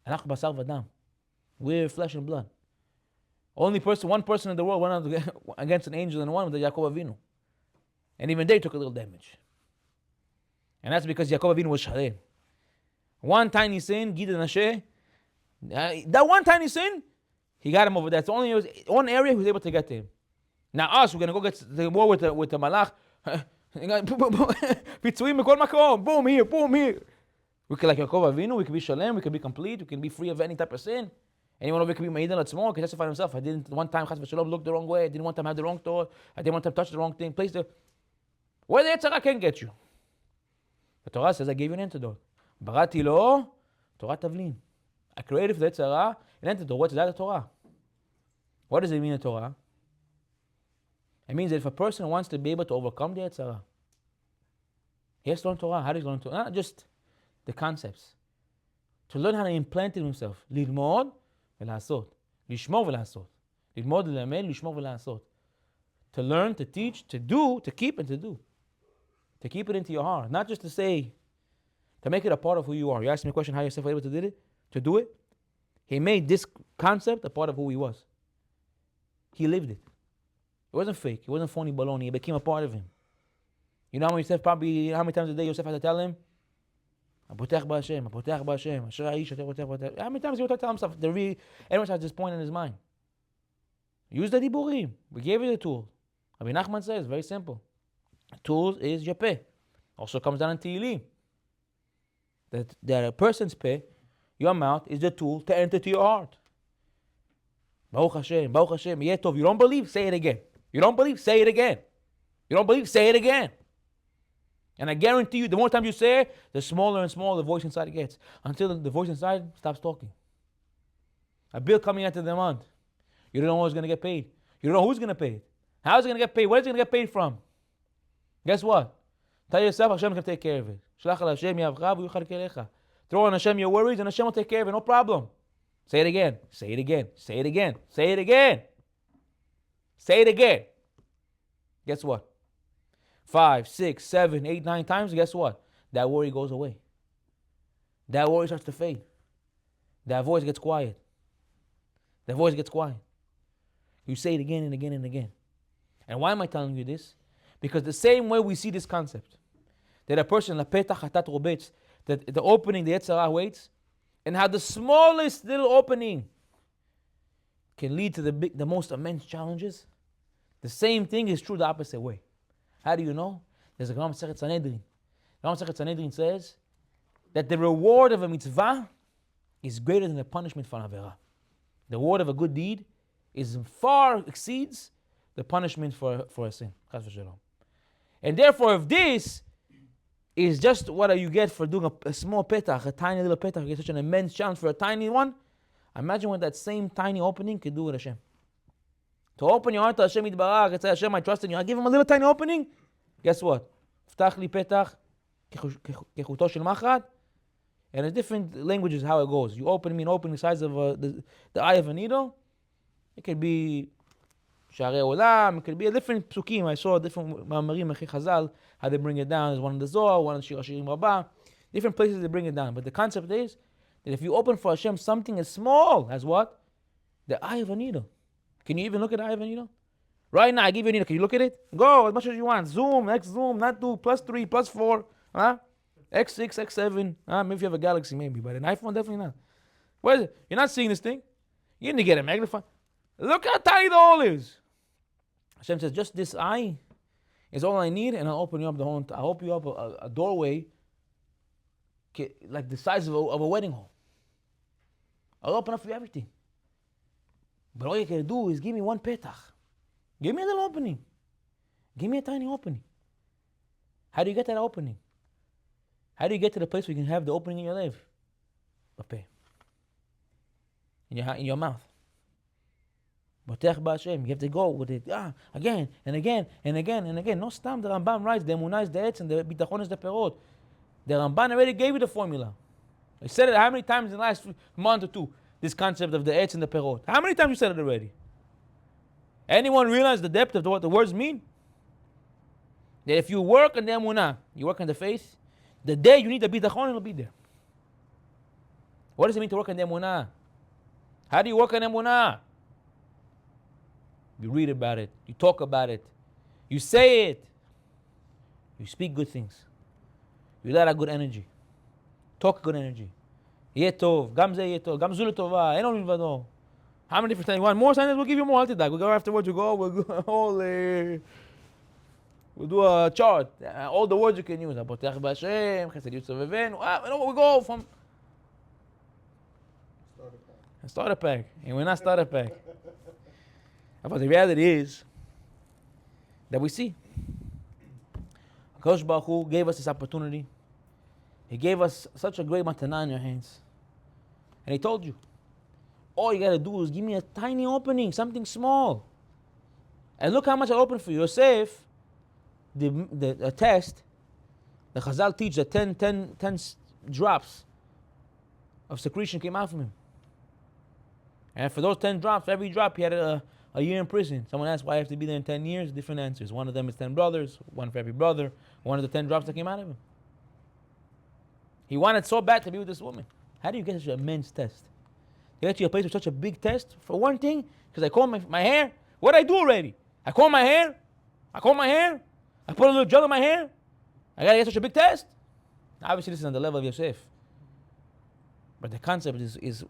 S1: Anach basar v'dam. We're flesh and blood. One person in the world went out against an angel and won with the Yaakov Avinu. And even they took a little damage. And that's because Yaakov Avinu was shareh. One tiny sin, Gid and Asher, that one tiny sin, he got him over there. It's only one area he was able to get to him. Now us, we're going to go get the war with the malach. Pitzuim mekol makom. Boom here, boom here. We can, like Yaakov Avinu, we can be shalem, we can be complete, we can be free of any type of sin. Anyone over here can be ma'idin atzmo, can testify himself. I didn't one time chas v'shalom look the wrong way. I didn't want them to have the wrong thought. I didn't want them to touch the wrong thing. Place the where the Yetzer Hara can get you. The Torah says, I gave you an antidote. Barati lo Torah tavlin. I created for the Yetzer Hara an antidote. What is that? The Torah. What does it mean, the Torah? It means that if a person wants to be able to overcome the Yetzer Hara, he has to learn Torah. How does he learn Torah? Not just the concepts. To learn how to implant it himself. ללמוד ולעשות. לשמור ולעשות. ללמוד ללמד, לשמור ולעשות. To learn, to teach, to do, to keep and to do. To keep it into your heart. Not just to say, to make it a part of who you are. You asked me a question, how Yosef was able to do it? To do it? He made this concept a part of who he was. He lived it. It wasn't fake. It wasn't phony baloney. It became a part of him. You know how many times a day Yosef had to tell him? הפותח בהשם, הפותח בהשם, אשר האיש אשר פותח בהשם. How many times you tell himself? Everyone has this point in his mind. Use the diburim. We gave you the tool. Rabbi Nachman says, very simple. The tool is your peh. Also comes down in Tehillim. That a person's peh, your mouth, is the tool to enter to your heart. Baruch Hashem, Baruch Hashem, yeh tov. You don't believe? Say it again. You don't believe? Say it again. You don't believe? Say it again. And I guarantee you, the more times you say it, the smaller and smaller the voice inside gets. Until the voice inside stops talking. A bill coming into the month. You don't know who's going to get paid. You don't know who's going to pay it. How's it going to get paid? Where's it going to get paid from? Guess what? Tell yourself, Hashem is going to take care of it. Shlach al Hashem yavcha v'yuchal kelecha. Throw on Hashem your worries and Hashem will take care of it. No problem. Say it again. Say it again. Say it again. Say it again. Say it again. Guess what? 5, 6, 7, 8, 9 times, guess what? That worry goes away. That worry starts to fade. That voice gets quiet. That voice gets quiet. You say it again and again and again. And why am I telling you this? Because the same way we see this concept, that a person, lapetach hatat robetz, that the opening, the Yetzer Hara waits, and how the smallest little opening can lead to the most immense challenges, the same thing is true the opposite way. How do you know? There's a Gemara Masechet Sanhedrin. Gemara Masechet Sanhedrin says that the reward of a mitzvah is greater than the punishment for an avera. The reward of a good deed far exceeds the punishment for a sin. Chas v'shalom. And therefore, if this is just what you get for doing a small petach, a tiny little petach, you get such an immense challenge for a tiny one, imagine what that same tiny opening could do with Hashem. To open your heart to Hashem Yitbarach and say, Hashem, I trust in you. I give him a little tiny opening. Guess what? Ftach li petach kechuto shel machat. And in different languages how it goes. You open the size of the eye of a needle. It could be Sharei Olam. It could be a different psukim. I saw different ma'amarim Mechei Chazal, how they bring it down. There's one in the Zohar, one in Shir Hashirim Rabbah. Different places they bring it down. But the concept is that if you open for Hashem something as small as what? The eye of a needle. Can you even look at the eye of a needle? Right now, I give you a needle. Can you look at it? Go as much as you want. Zoom, X zoom, not 2, +3, +4. Huh? X6, X7. Maybe if you have a Galaxy, maybe. But an iPhone, definitely not. What is it? You're not seeing this thing. You need to get a magnifier. Look how tiny the hole is. Hashem says, just this eye is all I need, and I'll open you up the whole. I'll open you up a doorway like the size of a wedding hall. I'll open up for you everything. But all you can do is give me one petach. Give me a little opening. Give me a tiny opening. How do you get that opening? How do you get to the place where you can have the opening in your life? B'peh. In your mouth. Botech b'Hashem. You have to go with it again and again and again and again. No stam. The Rambam writes, the emunah is the etz and the bitachon is the perot. The Ramban already gave you the formula. I said it how many times in the last month or two? This concept of the etz and the perot. How many times you said it already? Anyone realize the depth of what the words mean? That if you work on the emunah, you work on the faith, the day you need the bitachon, it'll be there. What does it mean to work on the emunah? How do you work on emunah? You read about it. You talk about it. You say it. You speak good things. You let out good energy. Talk good energy. יהיה טוב, גם זה יהיה טוב, גם זו לטובה, אין לנו מלבדו. How many different times? You want more signs? We'll give you more. We'll go afterwards. We'll do a chart. All the words you can use. הבוטח בהשם, חסד יוצבבנו. We go from starter pack. And we're not starter pack. But the reality is that we see HaKadosh Baruch Hu gave us this opportunity. He gave us such a great matana in your hands. And he told you, all you got to do is give me a tiny opening, something small. And look how much I opened for you. Yosef, the test, the Chazal teach that 10 drops of secretion came out from him. And for those 10 drops, every drop he had a year in prison. Someone asked why I have to be there in 10 years. Different answers. One of them is 10 brothers, one for every brother. One of the 10 drops that came out of him. He wanted so bad to be with this woman. How do you get such an immense test? You get to a place with such a big test for one thing, because I comb my hair. What did I do already? I comb my hair. I put a little gel in my hair. I gotta get such a big test. Obviously, this is on the level of Yosef. But the concept is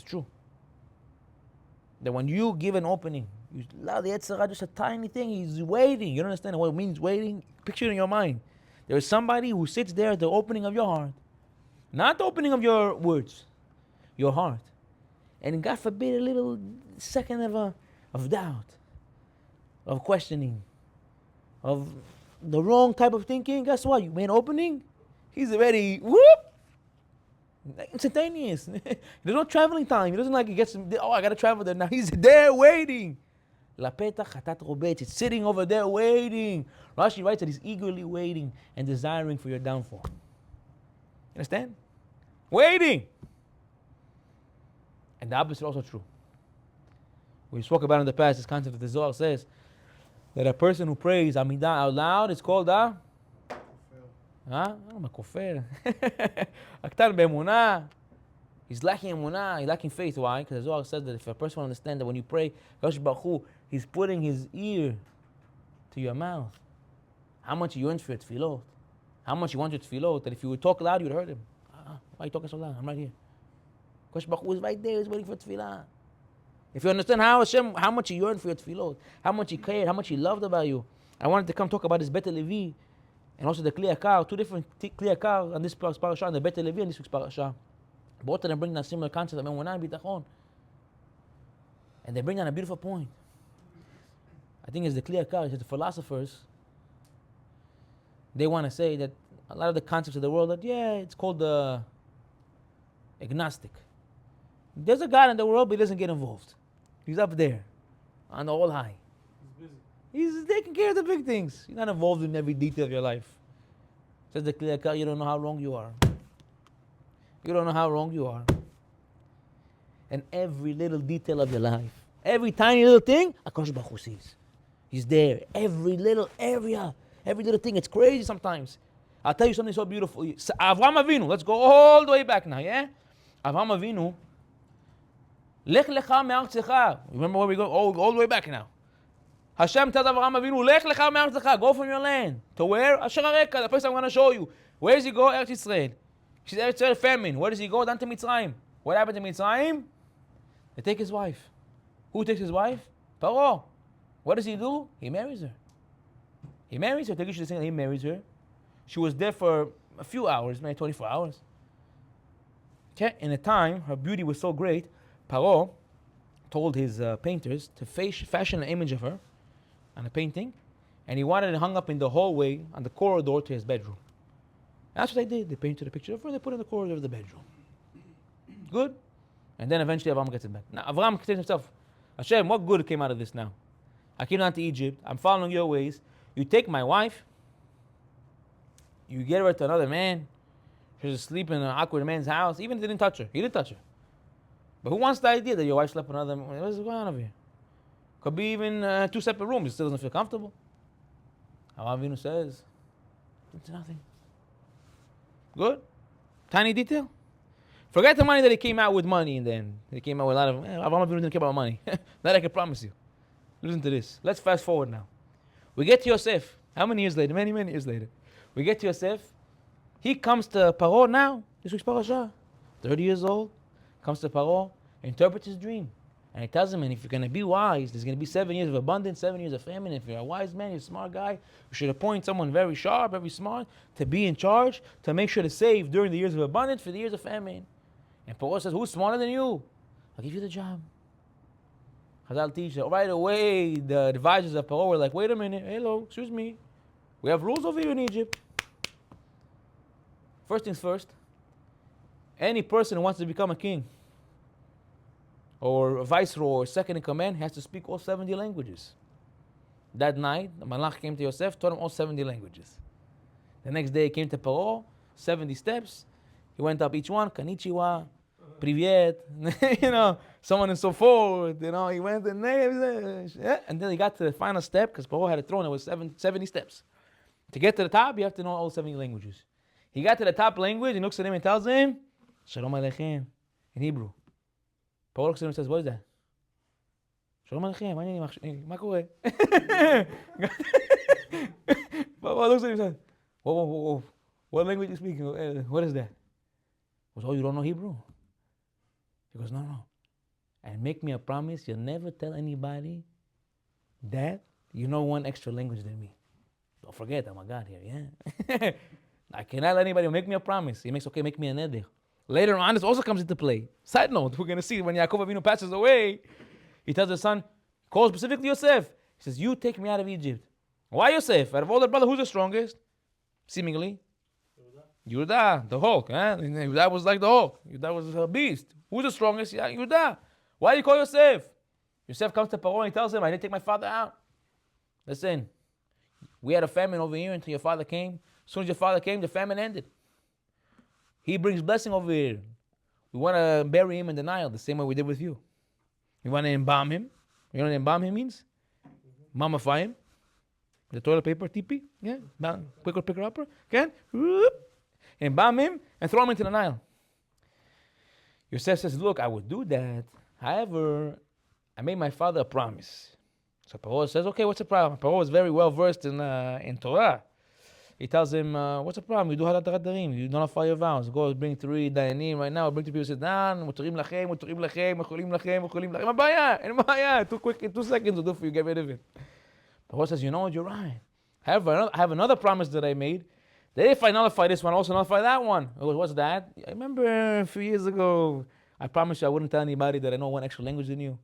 S1: true. That when you give an opening, you allow the Yetzer Hara just a tiny thing, he's waiting. You don't understand what it means waiting? Picture it in your mind. There is somebody who sits there at the opening of your heart. Not the opening of your words, your heart. And God forbid a little second of doubt, of questioning, of the wrong type of thinking. Guess what? You made an opening, he's already, whoop! Instantaneous. There's no traveling time. He doesn't like he gets, I gotta travel there now. He's there waiting. Lapetach chatat robetz. It's sitting over there waiting. Rashi writes that he's eagerly waiting and desiring for your downfall. You understand? Waiting. And the opposite is also true. We spoke about in the past this concept that the Zohar says that a person who prays Amidah out loud is called a kofir. Aktan be'emunah. He's lacking emunah, he's lacking faith. Why? Because the Zohar says that if a person will understand that when you pray, HaKadosh Baruch Hu, he's putting his ear to your mouth. How much you yearn for your tefillot. How much you want your tefillot, that if you would talk loud, you would hurt him. Why are you talking so loud? I'm right here. HaKadosh Baruch Hu is right there, he's waiting for tefillah. If you understand how Hashem, how much He yearned for your tefillot, how much He cared, how much He loved about you. I wanted to come talk about this Bet Levi and also the Kli Yakar, two different Kli Yakar on this parasha, and the Bet Levi and this week's parasha. Both of them bring down similar concept of Emunah and Bitachon. And they bring down a beautiful point. I think it's the Kli Yakar, it's the philosophers. They want to say that a lot of the concepts of the world, that it's called the agnostic. There's a God in the world, but He doesn't get involved. He's up there, on the all high.
S3: He's busy.
S1: He's taking care of the big things. He's not involved in every detail of your life. Says the Kli Yakar, you don't know how wrong you are. You don't know how wrong you are. And every little detail of your life, every tiny little thing, HaKadosh Baruch Hu sees. He's there. Every little area, every little thing. It's crazy sometimes. I'll tell you something so beautiful. Avraham Avinu, let's go all the way back now, yeah? Avraham Avinu, Lech lecha me'artzecha. Remember where we go? All the way back now. Hashem tells Avraham Avinu, Lech lecha me'artzecha. Go from your land. To where? Asher Areka, the place I'm going to show you. Where does he go? Eretz Yisrael. She's Eretz Yisrael famine. Where does he go? Down to Mitzrayim. What happened to Mitzrayim? They take his wife. Who takes his wife? Paro. What does he do? He marries her. He marries her. He marries her. She was there for a few hours, maybe 24 hours. Okay? In a time, her beauty was so great, Paro told his painters to fashion an image of her on a painting, and he wanted it hung up in the hallway on the corridor to his bedroom. That's what they did. They painted a picture of her, they put it in the corridor of the bedroom. Good? And then eventually Avram gets it back. Now Avram says himself, Hashem, what good came out of this now? I came down to Egypt, I'm following your ways. You take my wife, you get her to another man, she's asleep in an awkward man's house, even if they didn't touch her. He didn't touch her. But who wants the idea that your wife slept with another man? What's going on over here? Could be even 2 separate rooms, he still doesn't feel comfortable. Avram Avinu says, it's nothing. Good? Tiny detail? Forget the money that he came out with money and then he came out with a lot of, Avram Avinu didn't care about money. That I can promise you. Listen to this. Let's fast forward now. We get to Yosef. How many years later? Many, many years later. We get to Yosef. He comes to Paro now. This week's parasha. 30 years old. Comes to Paro. Interprets his dream. And he tells him, and if you're going to be wise, there's going to be 7 years of abundance, 7 years of famine. If you're a wise man, you're a smart guy, you should appoint someone very sharp, very smart, to be in charge, to make sure to save during the years of abundance for the years of famine. And Paro says, who's smarter than you? I'll give you the job. Chazal teach that right away, the advisors of Paro were like, wait a minute, hello, excuse me. We have rules over here in Egypt. First things first, any person who wants to become a king or a viceroy or second in command has to speak all 70 languages. That night, the Malach came to Yosef, taught him all 70 languages. The next day he came to Paro, 70 steps. He went up each one, konnichiwa, privyet, so on and so forth. He went and then he got to the final step because Paro had a throne. It was 70 steps. To get to the top, you have to know all 70 languages. He got to the top language and looks at him and tells him, Shalom Aleichem, in Hebrew. Paro looks at him and says, what is that? Shalom Aleichem, מה קורה? Paro looks at him and says, whoa, what language are you speaking? What is that? He goes, oh, you don't know Hebrew? He goes, no. And make me a promise, you'll never tell anybody that you know one extra language than me. Don't forget, I'm a God here, yeah? I cannot let anybody make me a promise. He makes, okay, make me a neder. Later on, this also comes into play. Side note, we're going to see when Yaakov Avinu passes away, he tells his son, calls specifically Yosef. He says, you take me out of Egypt. Why Yosef? Out of all the brothers, who's the strongest? Seemingly. Yehuda, the Hulk. Yehuda was like the Hulk. Yehuda was a beast. Who's the strongest? Yeah, Yehuda. Why do you call Yosef? Yosef comes to Paro and he tells him, I didn't take my father out. Listen, we had a famine over here until your father came. As soon as your father came, the famine ended. He brings blessing over here. We want to bury him in the Nile, the same way we did with you. We want to embalm him. You know what embalm him means? Mummify him. The toilet paper, tipi. Yeah? Picker upper. Okay? Embalm him and throw him into the Nile. Yosef says, look, I would do that. However, I made my father a promise. So Paro says, okay, what's the problem? Paro was very well versed in Torah. He tells him, what's the problem? You do halat darim. You nullify your vows. Go bring 3 dayanim right now. Bring 3 people sit down. Muturim lachem, muturim lachem, mechulim lachem, mechulim lachem. אין בעיה. Too quick, in 2 seconds will do for you. Get rid of it. The horse says, you know what? You're right. However, I have another promise that I made. That if I nullify this one, I also nullify that one. He goes, what's that? I remember a few years ago, I promised you I wouldn't tell anybody that I know one extra language than you.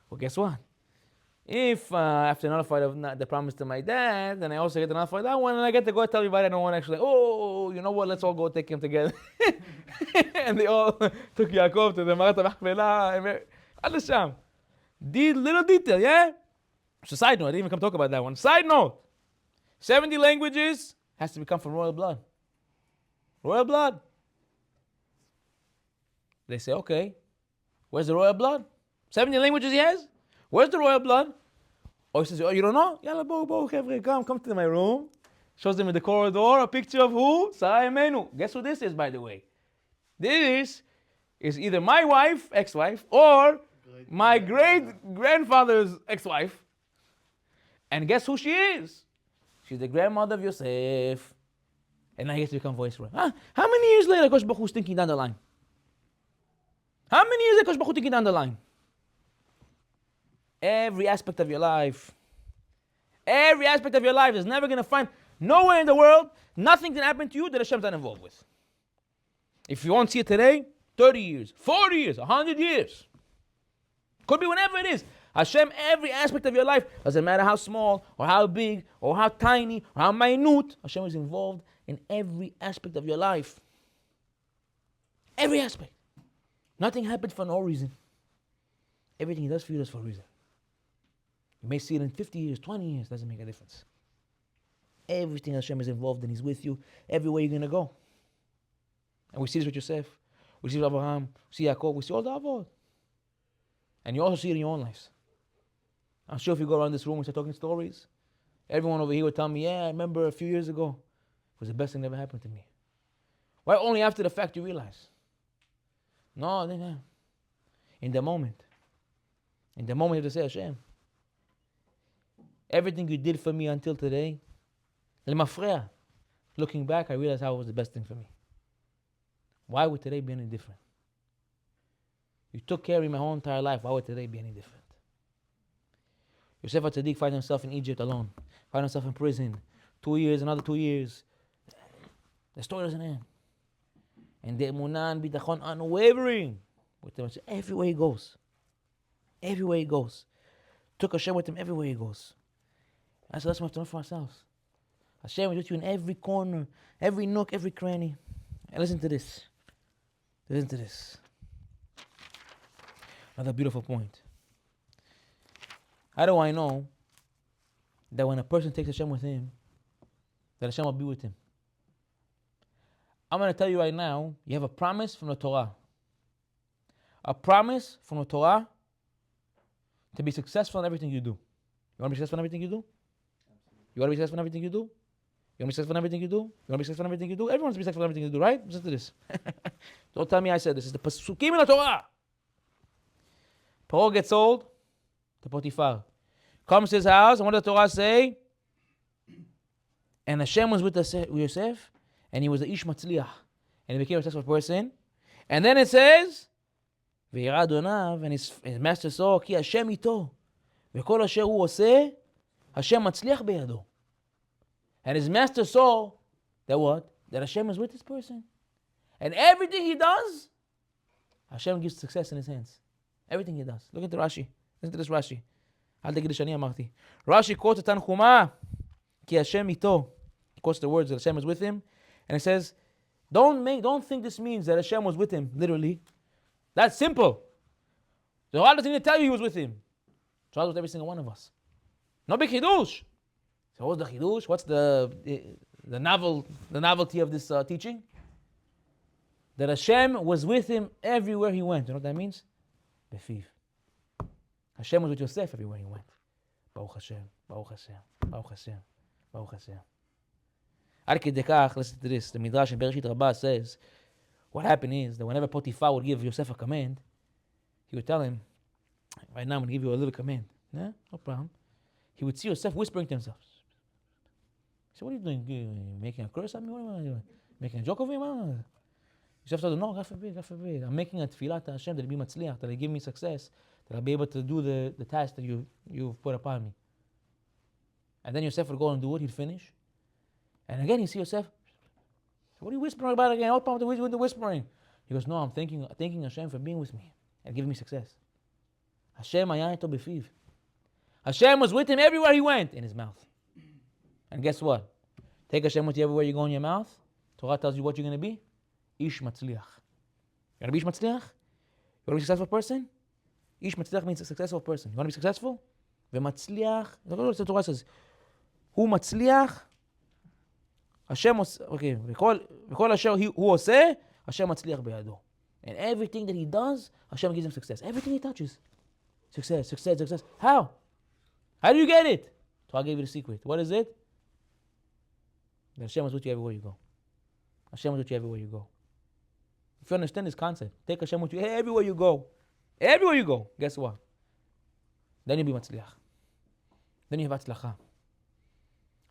S1: Well, guess what? If I have to nullify the promise to my dad, then I also get to nullify that one, and I get to go tell everybody I know one extra language. Oh, you know what? Let's all go take him together. And they all took Yaakov to the Marat HaMachpelah. Understand? Little detail, yeah? So side note, I didn't even come talk about that one. Side note, 70 languages has to become from royal blood. Royal blood. They say, okay, where's the royal blood? 70 languages he has? Where's the royal blood? Or he says, oh, you don't know? Yalla, come to my room. Shows them in the corridor a picture of who? Sarah Imenu. Guess who this is, by the way? This is either my wife, ex-wife, or my great-grandfather's ex-wife. And guess who she is? She's the grandmother of Yosef. And now he has to become voice-roy. Huh? How many years later Kosh Baruch Hu is thinking down the line? How many years later Kosh Baruch Hu thinking down the line? Every aspect of your life. Every aspect of your life is never going to find nowhere in the world, nothing can happen to you that Hashem's not involved with. If you won't see it today, 30 years, 40 years, 100 years. Could be whenever it is. Hashem, every aspect of your life, doesn't matter how small, or how big, or how tiny, or how minute, Hashem is involved in every aspect of your life. Every aspect. Nothing happens for no reason. Everything He does for you does for a reason. You may see it in 50 years, 20 years, doesn't make a difference. Everything Hashem is involved in, He's with you, everywhere you're going to go. And we see this with Yosef, we see it with Abraham, we see Yaakov, we see all the Avot. And you also see it in your own lives. I'm sure if you go around this room and start talking stories, everyone over here will tell me, yeah, I remember a few years ago, it was the best thing that ever happened to me. Why only after the fact you realize? No. In the moment. In the moment you have to say, Hashem, everything you did for me until today, lemafreya. Looking back, I realized how it was the best thing for me. Why would today be any different? You took care of me my whole entire life. Why would today be any different? Yosef HaTzadik finds himself in Egypt alone. Finds himself in prison. 2 years, another 2 years. The story doesn't end. And the emunah and bitachon unwavering with him. Everywhere he goes. Everywhere he goes. Took Hashem with him everywhere he goes. And so that's what we have to know for ourselves. Hashem is with you in every corner, every nook, every cranny. And listen to this. Listen to this. Another beautiful point. How do I know that when a person takes Hashem with him, that Hashem will be with him? I'm going to tell you right now, you have a promise from the Torah. A promise from the Torah to be successful in everything you do. You want to be successful in everything you do? You want to be successful in everything you do? You want to be successful in everything you do? You want to be successful in everything you do? Everyone wants to be successful in everything you do, right? Listen to this. Don't tell me I said this. It's the Pasukim in the Torah. Paro gets sold to Potiphar. Comes to his house, and what does the Torah say? And Hashem was with Yosef, and he was the Ish Matzliach, and he became a successful person. And then it says, V'yira Adonav, and his master saw, Ki Hashem ito, v'kol asher hu oseh, Hashem matzliach beyado. And his master saw that what? That Hashem is with this person. And everything he does, Hashem gives success in his hands. Everything he does. Look at the Rashi. Listen to this Rashi. אל תגיד שאני אמרתי. Rashi quotes the Tanchuma, Ki Hashem ito. He quotes the words that Hashem is with him. And it says, don't think this means that Hashem was with him, literally. That's simple. The Torah doesn't even tell you he was with him. The Torah was with every single one of us. No big chidush. So what's the chidush? What's the novelty of this teaching? That Hashem was with him everywhere he went. You know what that means? Befiv. Hashem was with Yosef everywhere he went. Baruch Hashem, Baruch Hashem, Baruch Hashem, Baruch Hashem. Ad kidei kach, listen to this. The Midrash in Bereshit Rabbah says, what happened is that whenever Potiphar would give Yosef a command, he would tell him, right now I'm going to give you a little command. Yeah, no problem. He would see Yosef whispering to himself. said, what are you doing? You making a curse at me? What am I doing? Making a joke of me? Yosef said, no, God forbid, God forbid. I'm making a tefillah to Hashem that He be matzliach, that He give me success, that I'll be able to do the task that you've put upon me. And then Yosef would go and do it, he'd finish. And again, you see Yosef, what are you whispering about again? What problem with the whispering? He goes, no, I'm thanking Hashem for being with me and giving me success. Hashem haya ito b'fiv. Hashem was with him everywhere he went, in his mouth. And guess what? Take Hashem with you everywhere you go in your mouth. Torah tells you what you're going to be. Ish matzliach. You want to be ish matzliach? You want to be a successful person? Ish matzliach means a successful person. You want to be successful? V'matzliach. Look what the Torah says. Hu matzliach. Hashem, okay, v'kol asher hu oseh, Hashem matzliach beyado. And everything that he does, Hashem gives him success. Everything he touches. Success, success, success. How? How do you get it? Torah gave you the secret. What is it? That Hashem is with you everywhere you go. Hashem is with you everywhere you go. If you understand this concept, take Hashem with you everywhere you go. Everywhere you go. Guess what? Then you'll be matzliach. Then you have atzlacha.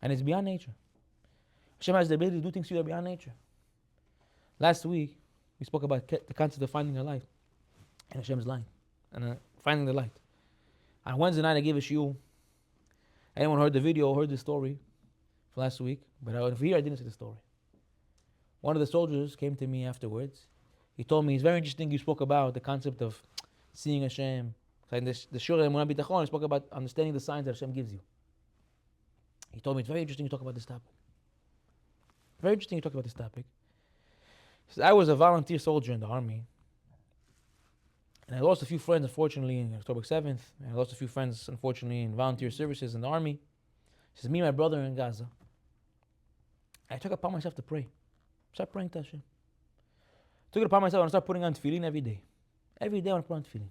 S1: And it's beyond nature. Hashem has the ability to do things to you that are beyond nature. Last week, we spoke about the concept of finding the light. And Hashem's light. And finding the light. On Wednesday night, I gave a shiur. Anyone heard the video, heard the story for last week? But over here, I didn't see the story. One of the soldiers came to me afterwards. He told me, it's very interesting you spoke about the concept of seeing Hashem. In the shiur Emunah Bitachon, I spoke about understanding the signs that Hashem gives you. He told me, it's very interesting you talk about this topic. Very interesting you talk about this topic. He said, I was a volunteer soldier in the army. And I lost a few friends, unfortunately, on October 7th. And I lost a few friends, unfortunately, in volunteer services in the army. He says, me and my brother are in Gaza. I took it upon myself to pray. Start praying to Hashem. Took it upon myself and start putting on tefillin every day. Every day I want to put on tefillin.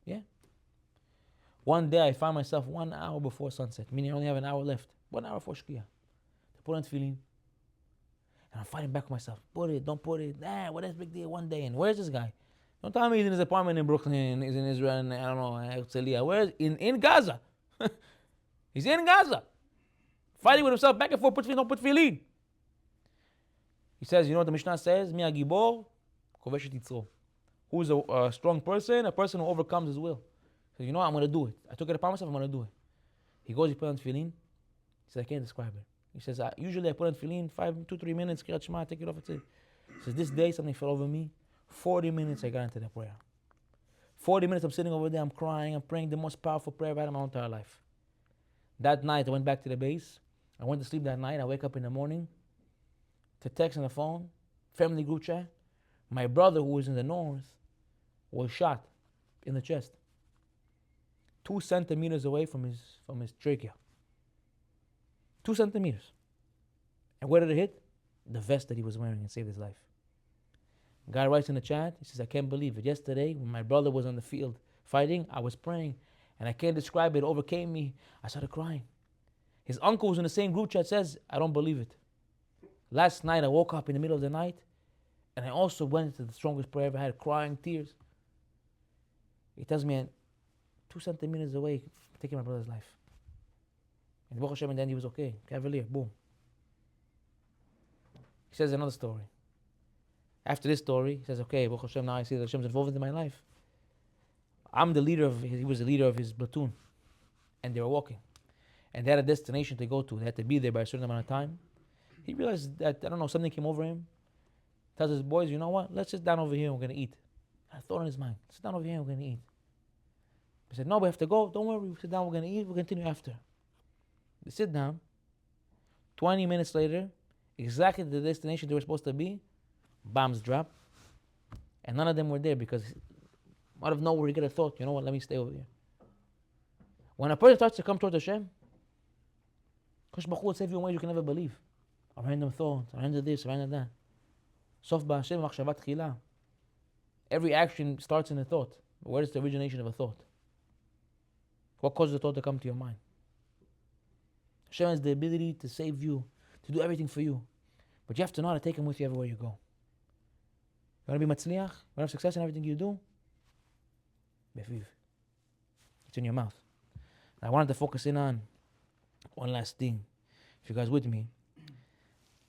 S1: Yeah? One day I found myself 1 hour before sunset, meaning I only have an hour left. 1 hour before Shkia. To put on tefillin. And I'm fighting back with myself. Put it, don't put it. What is big deal one day? And where's this guy? Don't tell me he's in his apartment in Brooklyn, he's in Israel, and I don't know, Herzliya. Where's in Gaza? He's in Gaza. Fighting with himself back and forth, put tefillin, don't put tefillin. He says, you know what the Mishnah says? Mi hagibor kovesh et yitzro. Who is a strong person? A person who overcomes his will. He says, you know what, I'm going to do it. I took it upon myself, I'm going to do it. He goes, he put on tefillin. He says, I can't describe it. He says, usually I put on tefillin, 2-3 minutes, Kriyat Shema, take it off, it's it. He says, this day something fell over me. 40 minutes I got into that prayer. 40 minutes I'm sitting over there, I'm crying, I'm praying the most powerful prayer I've had in my entire life. That night I went back to the base. I went to sleep that night. I wake up in the morning to text on the phone, family group chat. My brother, who was in the north, was shot in the chest. 2 centimeters away from his trachea. 2 centimeters. And where did it hit? The vest that he was wearing, and saved his life. Guy writes in the chat, he says, I can't believe it. Yesterday, when my brother was on the field fighting, I was praying, and I can't describe it. It overcame me. I started crying. His uncle who's in the same group chat says, I don't believe it. Last night, I woke up in the middle of the night, and I also went into the strongest prayer I ever had, crying tears. He tells me, 2 centimeters away, taking my brother's life. And Baruch Hashem, in the end, he was okay. Cavalier, boom. He says another story. After this story, he says, okay, Baruch Hashem, now I see that Hashem's involved in my life. He was the leader of his platoon. And they were walking. And they had a destination to go to. They had to be there by a certain amount of time. He realized that, I don't know, something came over him. Tells his boys, you know what? Let's sit down over here and we're going to eat. I thought in his mind, sit down over here and we're going to eat. He said, no, we have to go. Don't worry, we sit down, we're going to eat. We'll continue after. They sit down. 20 minutes later, exactly the destination they were supposed to be, bombs drop. And none of them were there because out of nowhere you get a thought, you know what, let me stay over here. When a person starts to come towards Hashem, Kosh Baruch Hu will save you in ways you can never believe. A random thought, a random this, a random that. Sof ba'Hashem machshavat tchila. Every action starts in a thought. Where is the origination of a thought? What causes the thought to come to your mind? Hashem has the ability to save you, to do everything for you. But you have to know how to take Him with you everywhere you go. You want to be matzliach? You want to have success in everything you do? Befiv. It's in your mouth. And I wanted to focus in on one last thing. if you guys with me,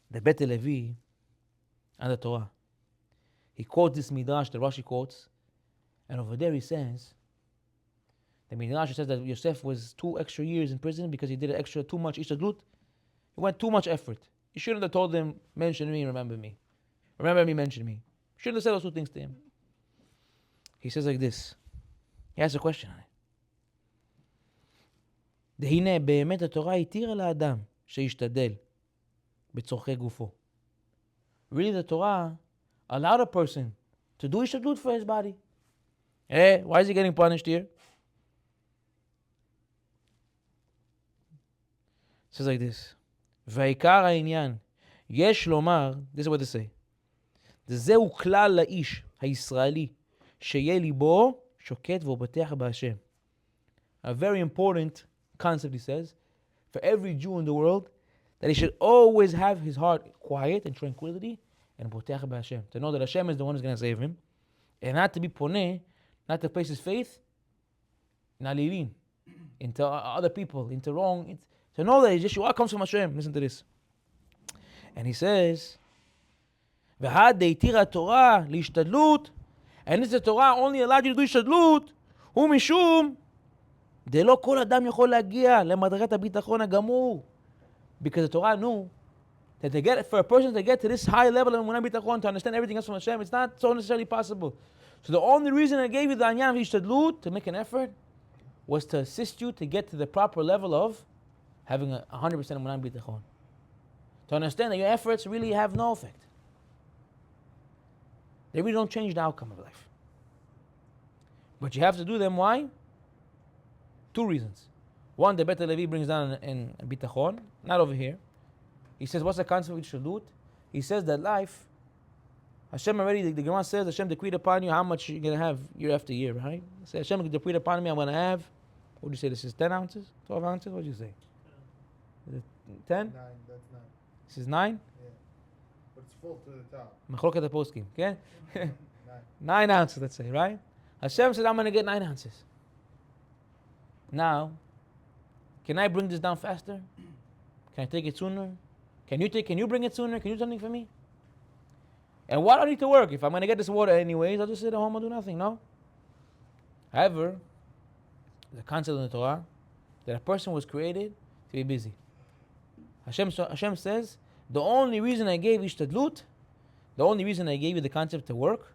S1: the Bet Levi and the Torah. He quotes this Midrash, the Rashi quotes, and over there he says, the Midrash says that Yosef was 2 extra years in prison because he did an extra too much ishtadlut. He went too much effort. He shouldn't have told him, mention me, remember me. Remember me, mention me. Shouldn't have said those 2 things to him. He says like this. He asks a question on it. והנה באמת התורה התירה לאדם שישתדל בצורכי גופו. Really the Torah allowed a person to do ishtadlut for his body. Hey, why is he getting punished here? It says like this. והעיקר העניין, יש לומר, this is what they say, זהו כלל לאיש הישראלי, שיהיה ליבו שוקט ובוטח בהשם. A very important concept, he says, for every Jew in the world, that he should always have his heart quiet and tranquility and botech b'Hashem, to know that Hashem is the one who's going to save him, and not to be poneh, not to place his faith in alilin, into other people, into wrong, to know that Yeshua comes from Hashem. Listen to this. And he says, והד דהתירה התורה להשתדלות, and this the Torah only allowed you to do השתדלות, הוא משום דלא כל אדם יכול להגיע למדרגת הביטחון הגמור. Because the Torah knew that for a person to get to this high level of emunah bitachon, to understand everything else from Hashem, it's not so necessarily possible. So the only reason I gave you the anyan of hishtadlut, to make an effort, was to assist you to get to the proper level of having 100% emunah bitachon. To understand that your efforts really have no effect. They really don't change the outcome of life. But you have to do them. Why? 2 reasons. One, the Bet Levi brings down in bitachon, not over here. He says, what's the concept of shadut? He says that life, Hashem already, the Gemara says, Hashem decreed upon you how much you're going to have year after year, right? He says, Hashem decreed upon me, I'm going to have, what do you say, this is 10 ounces? 12 ounces? What do you say? Is it 10?
S2: 9, that's 9.
S1: This is 9?
S2: Yeah. But it's full to the top.
S1: Mecholket the poskim, okay?
S2: 9.
S1: 9 ounces, let's say, right? Hashem said, I'm going to get 9 ounces. Now, can I bring this down faster? Can I take it sooner? Can you bring it sooner? Can you do something for me? And why do I need to work? If I'm going to get this water anyways, I'll just sit at home and do nothing, no? However, the concept in the Torah, that a person was created to be busy. Hashem says, the only reason I gave ishtadlut, the only reason I gave you the concept to work,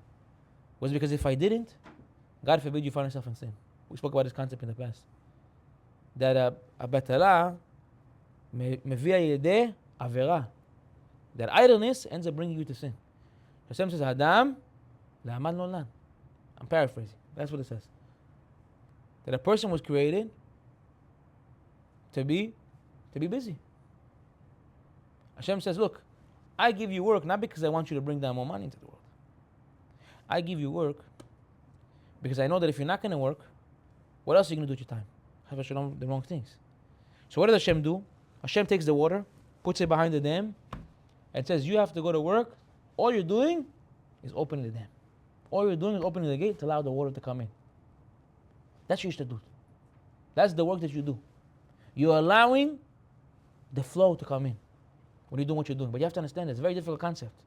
S1: was because if I didn't, God forbid you find yourself in sin. We spoke about this concept in the past. That a betala mevia yedeh avera. That idleness ends up bringing you to sin. Hashem says, Adam la'amal nolan. I'm paraphrasing. That's what it says. That a person was created to be busy. Hashem says, look, I give you work not because I want you to bring down more money into the world. I give you work because I know that if you're not going to work, what else are you going to do with your time? Have the wrong things. So what does Hashem do? Hashem takes the water, puts it behind the dam, and says, you have to go to work. All you're doing is opening the dam. All you're doing is opening the gate to allow the water to come in. That's your ishtadlut. That's the work that you do. You're allowing the flow to come in when you're doing what you're doing. But you have to understand, it's a very difficult concept.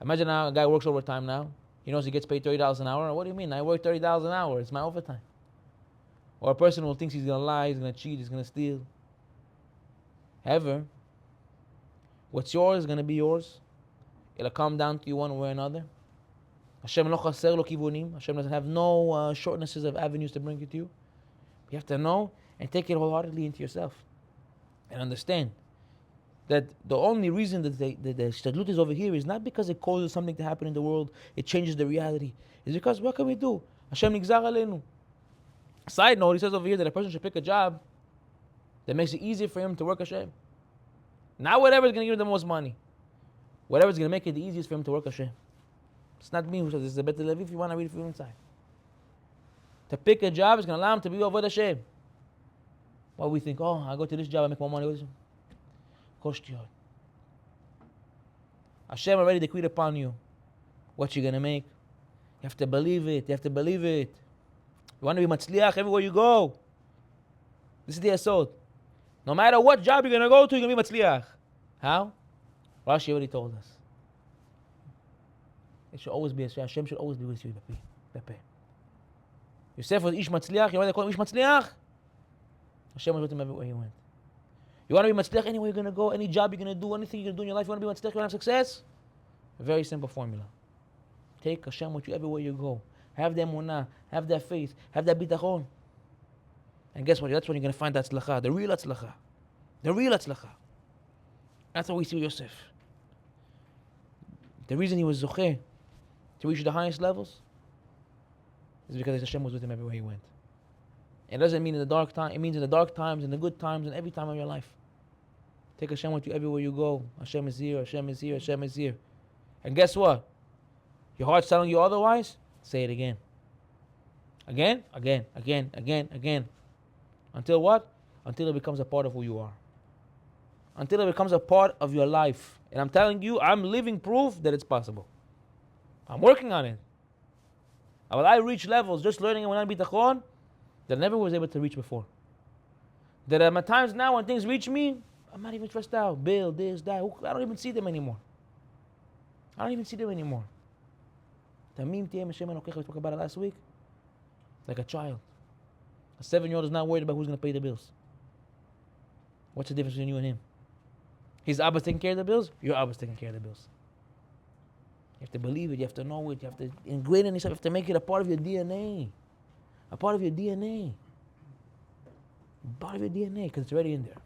S1: Imagine now a guy works overtime now. He knows he gets paid $30 an hour. What do you mean? I work $30 an hour. It's my overtime. Or a person who thinks he's going to lie, he's going to cheat, he's going to steal. However, what's yours is going to be yours. It'll come down to you one way or another. Hashem lo chaser lo kivunim. Hashem doesn't have no shortnesses of avenues to bring it to you. You have to know and take it wholeheartedly into yourself. And understand that the only reason that the shtadlut is over here is not because it causes something to happen in the world, it changes the reality. It's because what can we do? Hashem nigzar aleinu. Side note, he says over here that a person should pick a job that makes it easier for him to work Hashem. Not whatever is going to give him the most money. Whatever is going to make it the easiest for him to work Hashem. It's not me who says this is a Bet Levi. If you want to read it from inside. To pick a job is going to allow him to be over Hashem. Why we think, oh, I go to this job, I make more money. Hashem already decreed upon you what you're going to make. You have to believe it. You have to believe it. You want to be matzliach everywhere you go. This is the asod. No matter what job you're going to go to, you're going to be matzliach. How? Rashi already told us. It should always be, Hashem should always be with you, Bepe. Yosef was ish matzliach. You know why they call him ish matzliach? Hashem was with him everywhere he went. You want to be matzliach anywhere you're going to go, any job you're going to do, anything you're going to do in your life, you want to be matzliach, you want to have success? A very simple formula. Take Hashem with you everywhere you go. Have that emunah, have that faith, have that bitachon. And guess what? That's when you're going to find that tzlacha, the real tzlacha. The real tzlacha. That's what we see with Yosef. The reason he was zocheh to reach the highest levels is because Hashem was with him everywhere he went. It doesn't mean in the dark time. It means in the dark times, in the good times, and every time of your life. Take Hashem with you everywhere you go. Hashem is here, Hashem is here, Hashem is here. And guess what? Your heart's telling you otherwise? Say it again. Again, again, again, again, again. Until what? Until it becomes a part of who you are. Until it becomes a part of your life. And I'm telling you, I'm living proof that it's possible. I'm working on it. Will I reach levels just learning when I bitachon that I never was able to reach before? That at times now when things reach me, I'm not even stressed out. Bill, this, that. I don't even see them anymore. Tamim tiyeh Hashem Elokecha, we spoke about it last week. Like a child. A 7-year-old is not worried about who's going to pay the bills. What's the difference between you and him? His Abba's taking care of the bills, your Abba's taking care of the bills. You have to believe it, you have to know it, you have to ingrain it in yourself, you have to make it a part of your DNA. A part of your DNA. Part of your DNA, because it's already in there.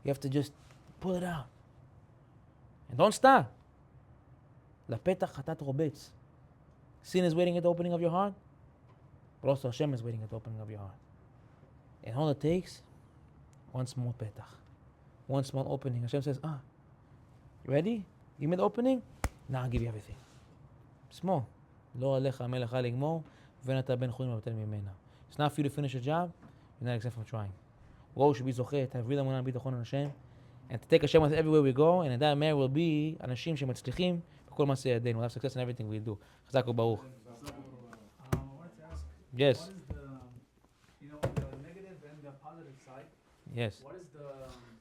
S1: You have to just pull it out. And don't stop. Lapetach chatat robetz. Sin is waiting at the opening of your heart, but also Hashem is waiting at the opening of your heart. And all it takes, one small petach. One small opening. Hashem says, you ready? You made the opening? Now I'll give you everything. Small. Lo alecha melecha ligmor, v'nata ben chunim v'tel mimena. It's not for you to finish a job, you're not exempt from trying. Go should be zocheh, to have real emunah and bitachon in Hashem, and to take Hashem with everywhere we go, and in that manner will be anashim shematzlichim b'kol maseh yadeinu. We'll have success in everything we do. Chazak u'baruch.
S3: I wanted to ask.
S1: Yes.
S3: What is the, the negative and the positive side?
S1: Yes.
S3: What is the